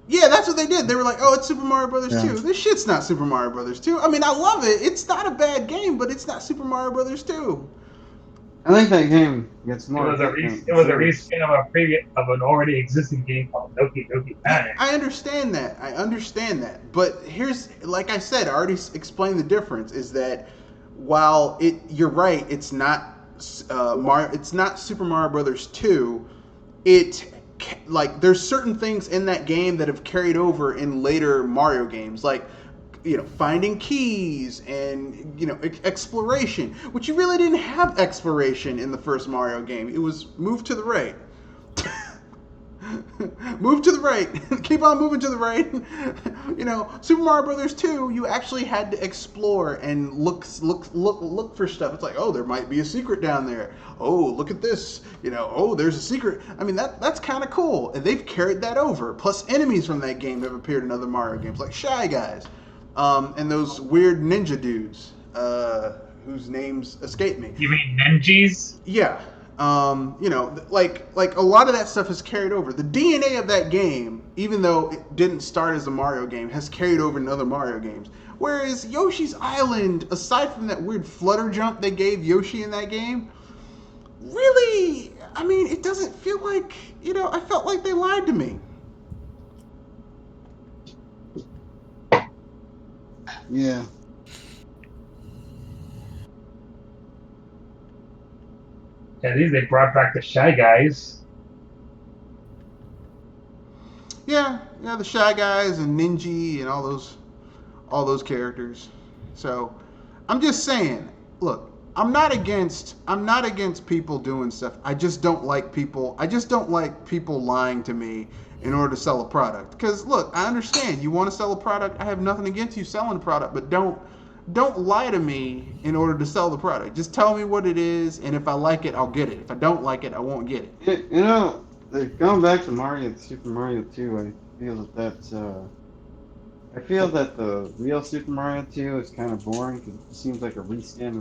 Yeah, that's what they did. They were like, oh, it's Super Mario Brothers 2. This shit's not Super Mario Brothers 2. I mean, I love it. It's not a bad game, but it's not Super Mario Brothers 2. I think that game gets more. It was a reskin of an already existing game called Doki Doki Panic. I understand that. But here's, like I said, I already explained the difference. Is that while you're right, it's not Mario. It's not Super Mario Brothers 2. There's certain things in that game that have carried over in later Mario games, like finding keys and exploration, which you really didn't have exploration in the first Mario game. It was move to the right. Move to the right. Keep on moving to the right. Super Mario Brothers 2, you actually had to explore and look for stuff. It's like, oh, there might be a secret down there. Oh, look at this. Oh, there's a secret. I mean, that's kind of cool. And they've carried that over. Plus, enemies from that game have appeared in other Mario games, like Shy Guys, and those weird ninja dudes, whose names escape me. You mean ninjas? Yeah. Like a lot of that stuff has carried over. The DNA of that game, even though it didn't start as a Mario game, has carried over in other Mario games. Whereas Yoshi's Island, aside from that weird flutter jump they gave Yoshi in that game, really, I mean, it doesn't feel like, I felt like they lied to me. Yeah. At least they brought back the Shy Guys. Yeah, the Shy Guys and Ninja and all those characters. So, I'm just saying, look, I'm not against people doing stuff. I just don't like people lying to me in order to sell a product. Because look, I understand you want to sell a product. I have nothing against you selling a product, but don't lie to me in order to sell the product. Just tell me what it is, and if I like it, I'll get it. If I don't like it, I won't get it. Going back to Super Mario 2, I feel that the real Super Mario 2 is kind of boring because it seems like a retread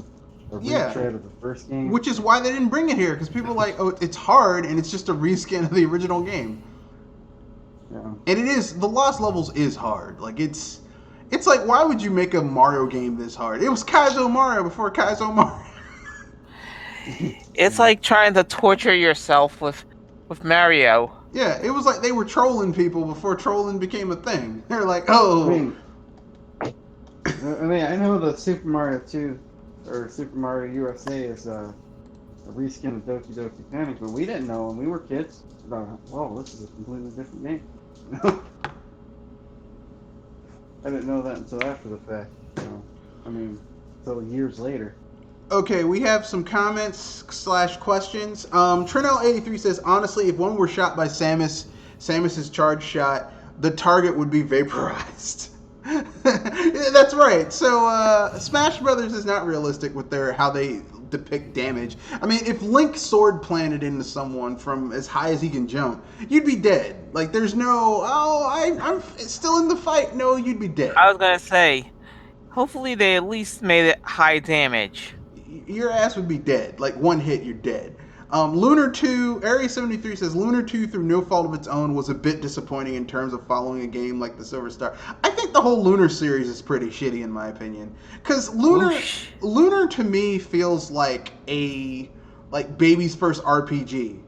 of the first game. Which is why they didn't bring it here, because people are like, oh, it's hard, and it's just a reskin of the original game. Yeah. And it is, the Lost Levels is hard. Like, it's like, why would you make a Mario game this hard? It was Kaizo Mario before Kaizo Mario. It's like trying to torture yourself with Mario. Yeah, it was like they were trolling people before trolling became a thing. They're like, I oh, mean, I know the Super Mario 2 or Super Mario USA is a reskin of Doki Doki Panic, but we didn't know when we were kids. Whoa, this is a completely different game. I didn't know that until after the fact. I mean, until years later. okay, we have some comments / questions. Trinell83 says, honestly, if one were shot by Samus's charge shot, the target would be vaporized. Yeah, that's right. So Smash Brothers is not realistic with how they depict damage. I mean, if Link sword planted into someone from as high as he can jump, you'd be dead. Like, there's no, I'm still in the fight. No, you'd be dead. I was gonna say, hopefully they at least made it high damage. Your ass would be dead. Like, one hit, you're dead. Lunar 2, Area73 says, Lunar 2, through no fault of its own, was a bit disappointing in terms of following a game like the Silver Star. I think the whole Lunar series is pretty shitty, in my opinion. Because Lunar to me feels like baby's first RPG.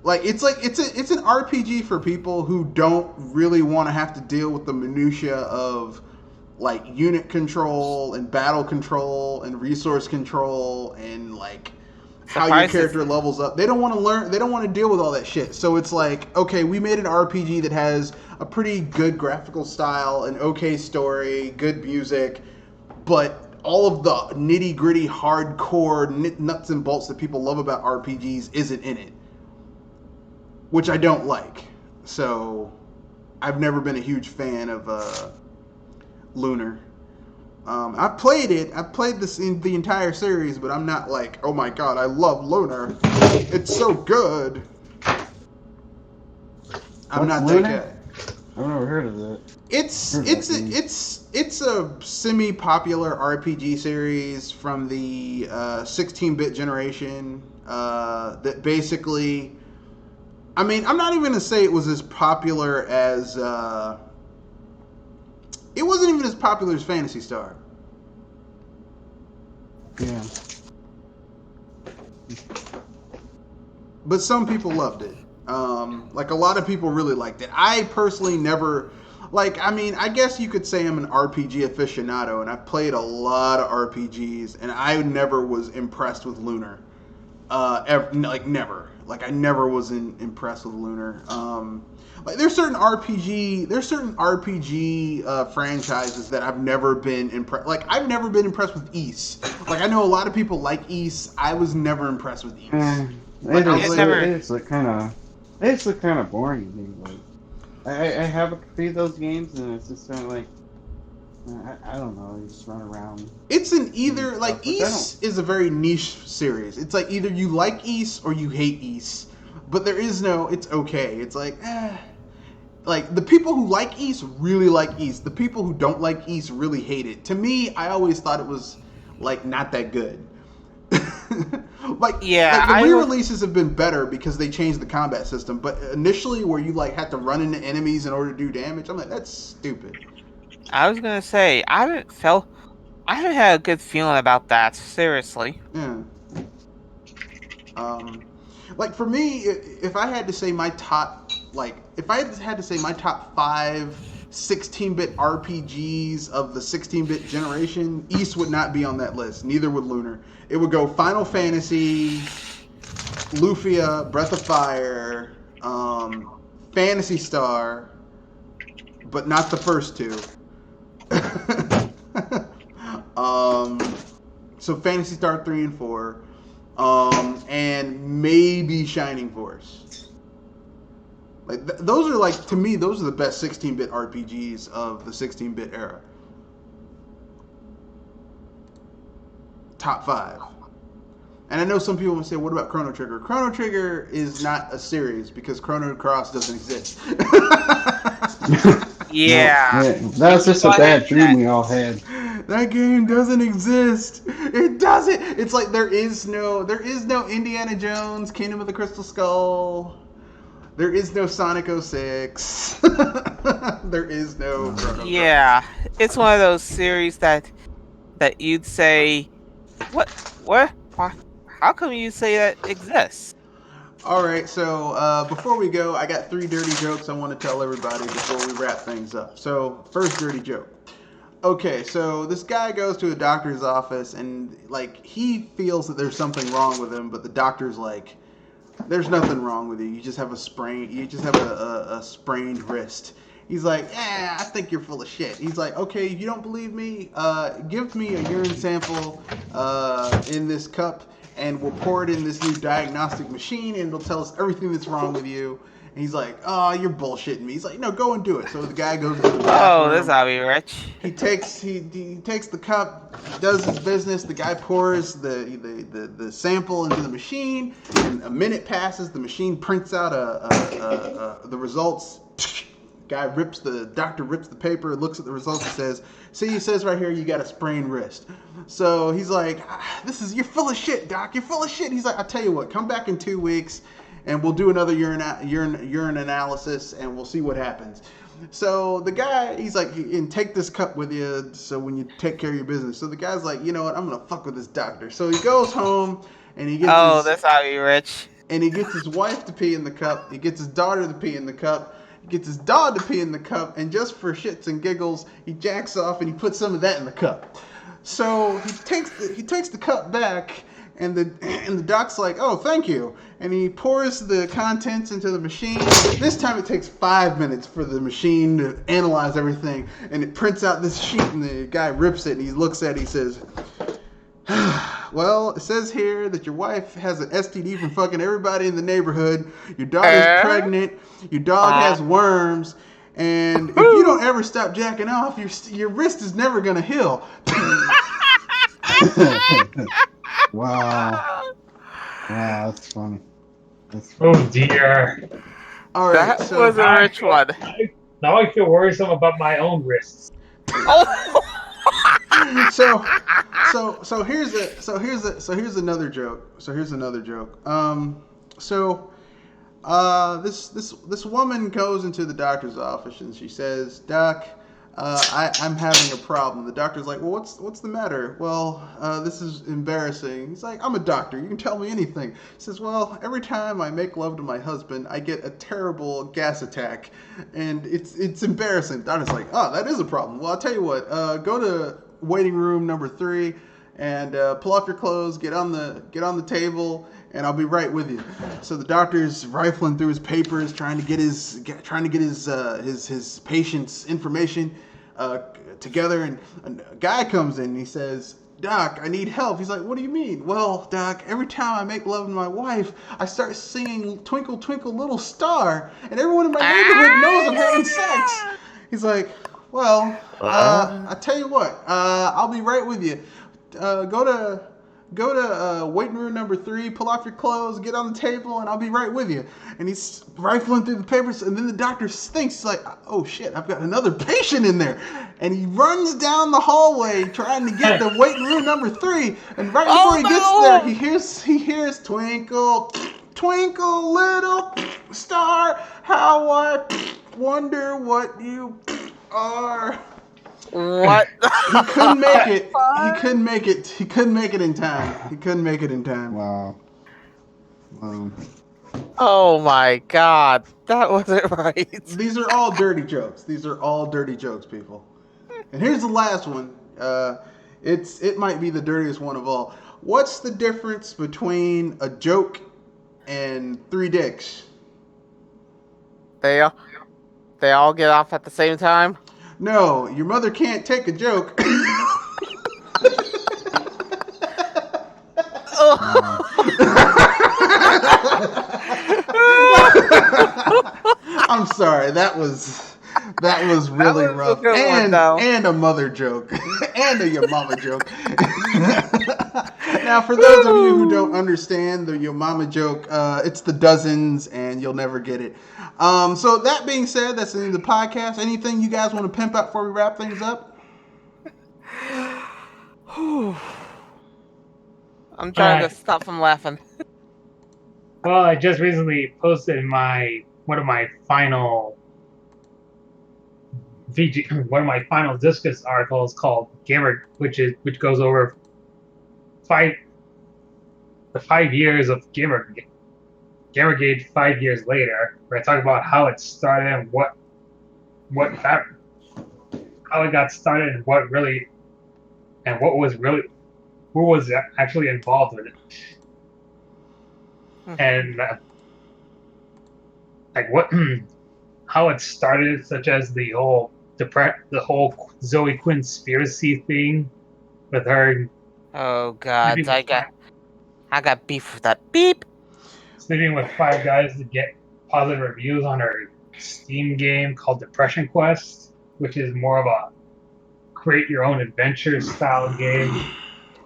It's an RPG for people who don't really want to have to deal with the minutia of like unit control and battle control and resource control and like how your character levels up. They don't want to learn. They don't want to deal with all that shit. So it's like, okay, we made an RPG that has a pretty good graphical style, an okay story, good music, but all of the nitty gritty, hardcore nuts and bolts that people love about RPGs isn't in it, which I don't like. So I've never been a huge fan of Lunar. I've played it. I've played the entire series, but I'm not like, oh my god, I love Lunar. It's so good. I'm not that guy. I've never heard of that. It's a semi-popular RPG series from the 16-bit generation that basically, I mean, I'm not even gonna say it was as popular as. It wasn't even as popular as Phantasy Star. Yeah. But some people loved it. Like, a lot of people really liked it. I personally never... Like, I mean, I guess you could say I'm an RPG aficionado, and I've played a lot of RPGs, and I never was impressed with Lunar. Never. Like, I never was impressed with Lunar. Like, there's certain RPG franchises that I've never been impressed. Like, I've never been impressed with Ys. Like, I know a lot of people like Ys. I was never impressed with Ys. They just look kind of boring to me. Like, I have a few of those games, and it's just kind of like, I don't know, you just run around. It's an either, like, Ys is a very niche series. It's like either you like Ys or you hate Ys. But there is no, it's okay. It's like, Like, the people who like Ys really like Ys. The people who don't like Ys really hate it. To me, I always thought it was, like, not that good. The re-releases have been better because they changed the combat system. But initially, where you, like, had to run into enemies in order to do damage, I'm like, that's stupid. I was gonna say, I haven't had a good feeling about that, seriously. Yeah. Like, for me, if I had to say my top, like, if I had to say my top 5 16-bit RPGs of the 16-bit generation, Ys would not be on that list. Neither would Lunar. It would go Final Fantasy, Lufia, Breath of Fire, Phantasy Star, but not the first two. So Phantasy Star 3 and 4. And maybe Shining Force. Like, those are, like, to me, those are the best 16-bit RPGs of the 16-bit era. Top 5. And I know some people will say, what about Chrono Trigger? Chrono Trigger is not a series because Chrono Cross doesn't exist. Yeah. That's just a bad dream we all had. That game doesn't exist. It doesn't. It's like there is no Indiana Jones, Kingdom of the Crystal Skull. There is no Sonic 06. There is no Chrono Yeah, it's one of those series that you'd say, what, How come you say that exists? All right, so before we go, I got 3 dirty jokes I want to tell everybody before we wrap things up. So, first dirty joke. Okay, so this guy goes to a doctor's office and like he feels that there's something wrong with him, but the doctor's like, "There's nothing wrong with you. You just have a sprain. You just have a sprained wrist." He's like, "Yeah, I think you're full of shit." He's like, "Okay, you don't believe me? Give me a urine sample in this cup, and we'll pour it in this new diagnostic machine, and it'll tell us everything that's wrong with you." And he's like, "Oh, you're bullshitting me." He's like, "No, go and do it." So the guy goes to the bathroom. Oh, this ought to be rich. He takes the cup, does his business. The guy pours the sample into the machine, and a minute passes. The machine prints out the results. Doctor rips the paper, looks at the results, and says, "See, it says right here you got a sprained wrist." So he's like, "You're full of shit, doc. You're full of shit." He's like, "I'll tell you what, come back in 2 weeks, and we'll do another urine analysis, and we'll see what happens." So the guy, he's like, "And take this cup with you, so when you take care of your business." So the guy's like, "You know what? I'm gonna fuck with this doctor." So he goes home, and he gets this ought to be rich. and he gets his wife to pee in the cup. He gets his daughter to pee in the cup. He gets his dog to pee in the cup, and just for shits and giggles, he jacks off and he puts some of that in the cup. So he takes the cup back, and the doc's like, "Oh, thank you," and he pours the contents into the machine. This time it takes 5 minutes for the machine to analyze everything, and it prints out this sheet, and the guy rips it, and he looks at it, he says, "Well, it says here that your wife has an STD from fucking everybody in the neighborhood. Your daughter's pregnant. Your dog has worms. And if you don't ever stop jacking off, your wrist is never gonna heal." Wow, that's funny. That's funny. Oh dear. All right, That was a rich one. Now I feel worrisome about my own wrists. Oh. So here's another joke. This woman goes into the doctor's office and she says, "Doc, I'm having a problem." The doctor's like, "Well, what's the matter?" "Well, this is embarrassing." He's like, "I'm a doctor. You can tell me anything." He says, "Well, every time I make love to my husband, I get a terrible gas attack, and it's embarrassing." The doctor's like, "Oh, that is a problem. Well, I'll tell you what. Go to waiting room number 3 and pull off your clothes. Get on the table." "And I'll be right with you." So the doctor's rifling through his papers, trying to get his patient's information together. And a guy comes in and he says, "Doc, I need help." He's like, "What do you mean?" "Well, Doc, every time I make love to my wife, I start singing 'Twinkle, Twinkle, Little Star,' and everyone in my neighborhood knows I'm having sex." He's like, "Well, I tell you what, I'll be right with you. Go to waiting room number 3, pull off your clothes, get on the table, and I'll be right with you." And he's rifling through the papers, and then the doctor thinks, he's like, "Oh shit, I've got another patient in there." And he runs down the hallway trying to get to waiting room number 3, and right before he gets there, he hears "Twinkle, twinkle, little star, how I wonder what you are." What? He couldn't make it. He couldn't make it in time. Wow. Oh my God, that wasn't right. These are all dirty jokes. People. And here's the last one. It might be the dirtiest one of all. What's the difference between a joke and 3 dicks? They all get off at the same time? No, your mother can't take a joke. I'm sorry, that was really rough. And a mother joke. And a your mama joke. Now, for those of you who don't understand the your mama joke, it's the dozens, and you'll never get it. So that being said, that's the end of the podcast. Anything you guys want to pimp out before we wrap things up? I'm trying to stop from laughing. Well, I just recently posted one of my final Discus articles called Gamer, which goes over the 5 years of Gamergate 5 years later, where I talk about how it started and how it got started and who was actually involved with it, and like what how it started, such as the whole Zoe Quinn-spiracy thing with her. Oh God, I got beef with that. Beep. Sleeping with 5 guys to get positive reviews on her Steam game called Depression Quest, which is more of a create your own adventure style game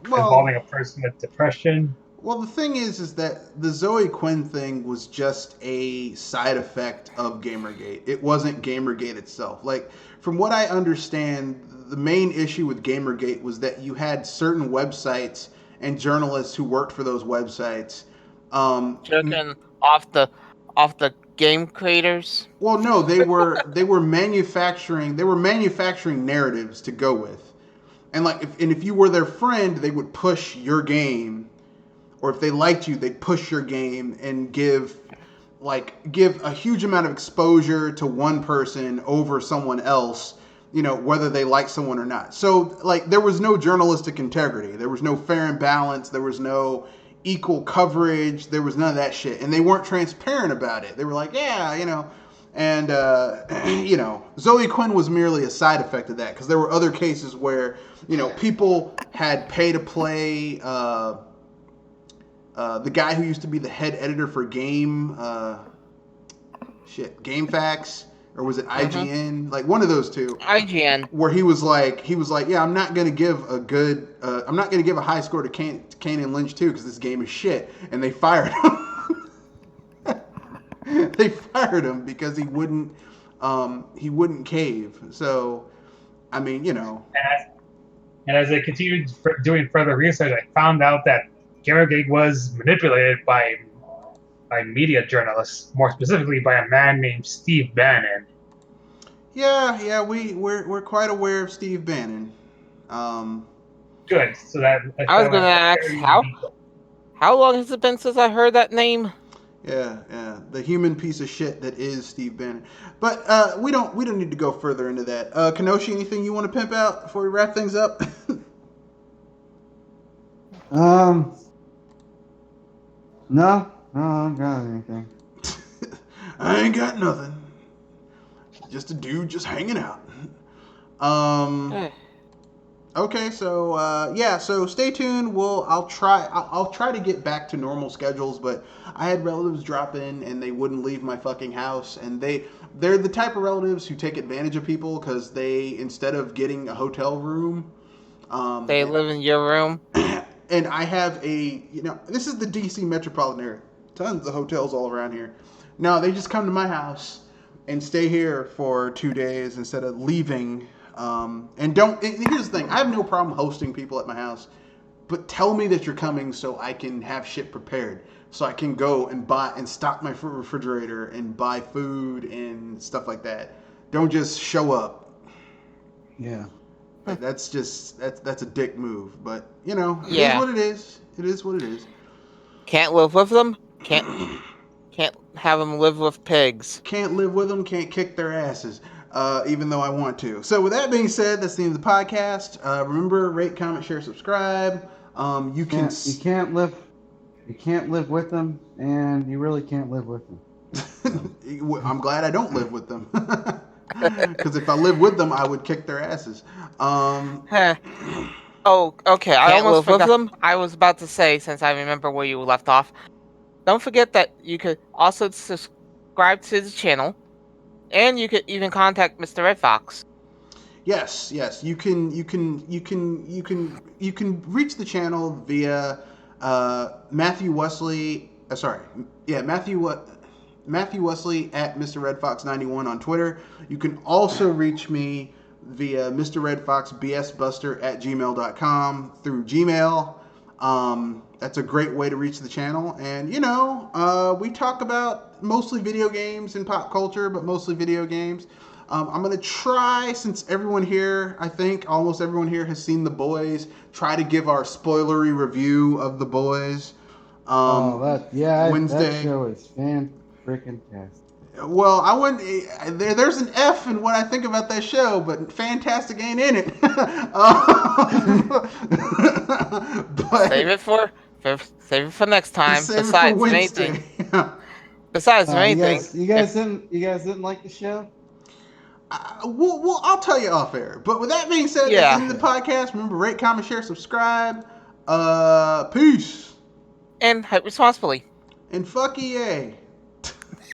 involving a person with depression. Well, the thing is that the Zoe Quinn thing was just a side effect of Gamergate. It wasn't Gamergate itself. Like, from what I understand, the main issue with Gamergate was that you had certain websites and journalists who worked for those websites. Joking off the game creators. Well, no, they were manufacturing narratives to go with, and if you were their friend, they would push your game, or if they liked you, they'd push your game and give a huge amount of exposure to one person over someone else, whether they like someone or not. So there was no journalistic integrity, there was no fair and balance, there was no equal coverage, there was none of that shit, and they weren't transparent about it. They were like, and Zoe Quinn was merely a side effect of that, because there were other cases where people had pay to play. The guy who used to be the head editor for GameFAQs, or was it IGN? Like one of those two. IGN. Where he was like, yeah, I'm not gonna give a high score to Kane and Lynch 2 because this game is shit, and they fired him. They fired him because he wouldn't cave. So, I mean, And as I continued doing further research, I found out that Gamergate was manipulated by media journalists, more specifically by a man named Steve Bannon. Yeah, we're quite aware of Steve Bannon. Good. So that I was going to ask how long has it been since I heard that name? Yeah, the human piece of shit that is Steve Bannon. But we don't need to go further into that. Kenoshi, anything you want to pimp out before we wrap things up? No, I don't got anything. I ain't got nothing. Just a dude just hanging out. Okay, so stay tuned. I'll try to get back to normal schedules, but I had relatives drop in and they wouldn't leave my fucking house, and they're the type of relatives who take advantage of people because they, instead of getting a hotel room, they live in your room. And I have this is the DC metropolitan area. Tons of hotels all around here. No, they just come to my house and stay here for 2 days instead of leaving. Here's the thing. I have no problem hosting people at my house, but tell me that you're coming so I can have shit prepared. So I can go and buy and stock my refrigerator and buy food and stuff like that. Don't just show up. Yeah. That's a dick move, but it Yeah. is what it is. It is what it is. Can't live with them. Can't have them live with pigs. Can't live with them. Can't kick their asses. Even though I want to. So with that being said, that's the end of the podcast. Remember, rate, comment, share, subscribe. You can't live with them, and you really can't live with them. I'm glad I don't live with them. Because if I lived with them, I would kick their asses. Oh, okay. I almost forgot. With them. I was about to say, since I remember where you left off, don't forget that you could also subscribe to the channel, and you could even contact Mr. Red Fox. Yes. You can reach the channel via Matthew Wesley. Matthew Wesley at Mr. Red Fox 91 on Twitter. You can also reach me via Mr. Red Fox BSBuster at gmail.com through Gmail. That's a great way to reach the channel. And, we talk about mostly video games and pop culture, but mostly video games. I'm going to try, since everyone here, I think almost everyone here has seen The Boys, try to give our spoilery review of The Boys. Wednesday. That show is fan-freaking-tastic. Well, I wouldn't. There's an F in what I think about that show, but fantastic ain't in it. But Save it for next time. Save it for Wednesday. Besides anything, you guys didn't like the show? Well, I'll tell you off air. But with that being said, at the end of the podcast, remember, rate, comment, share, subscribe. Peace. And hype responsibly. And fuck EA.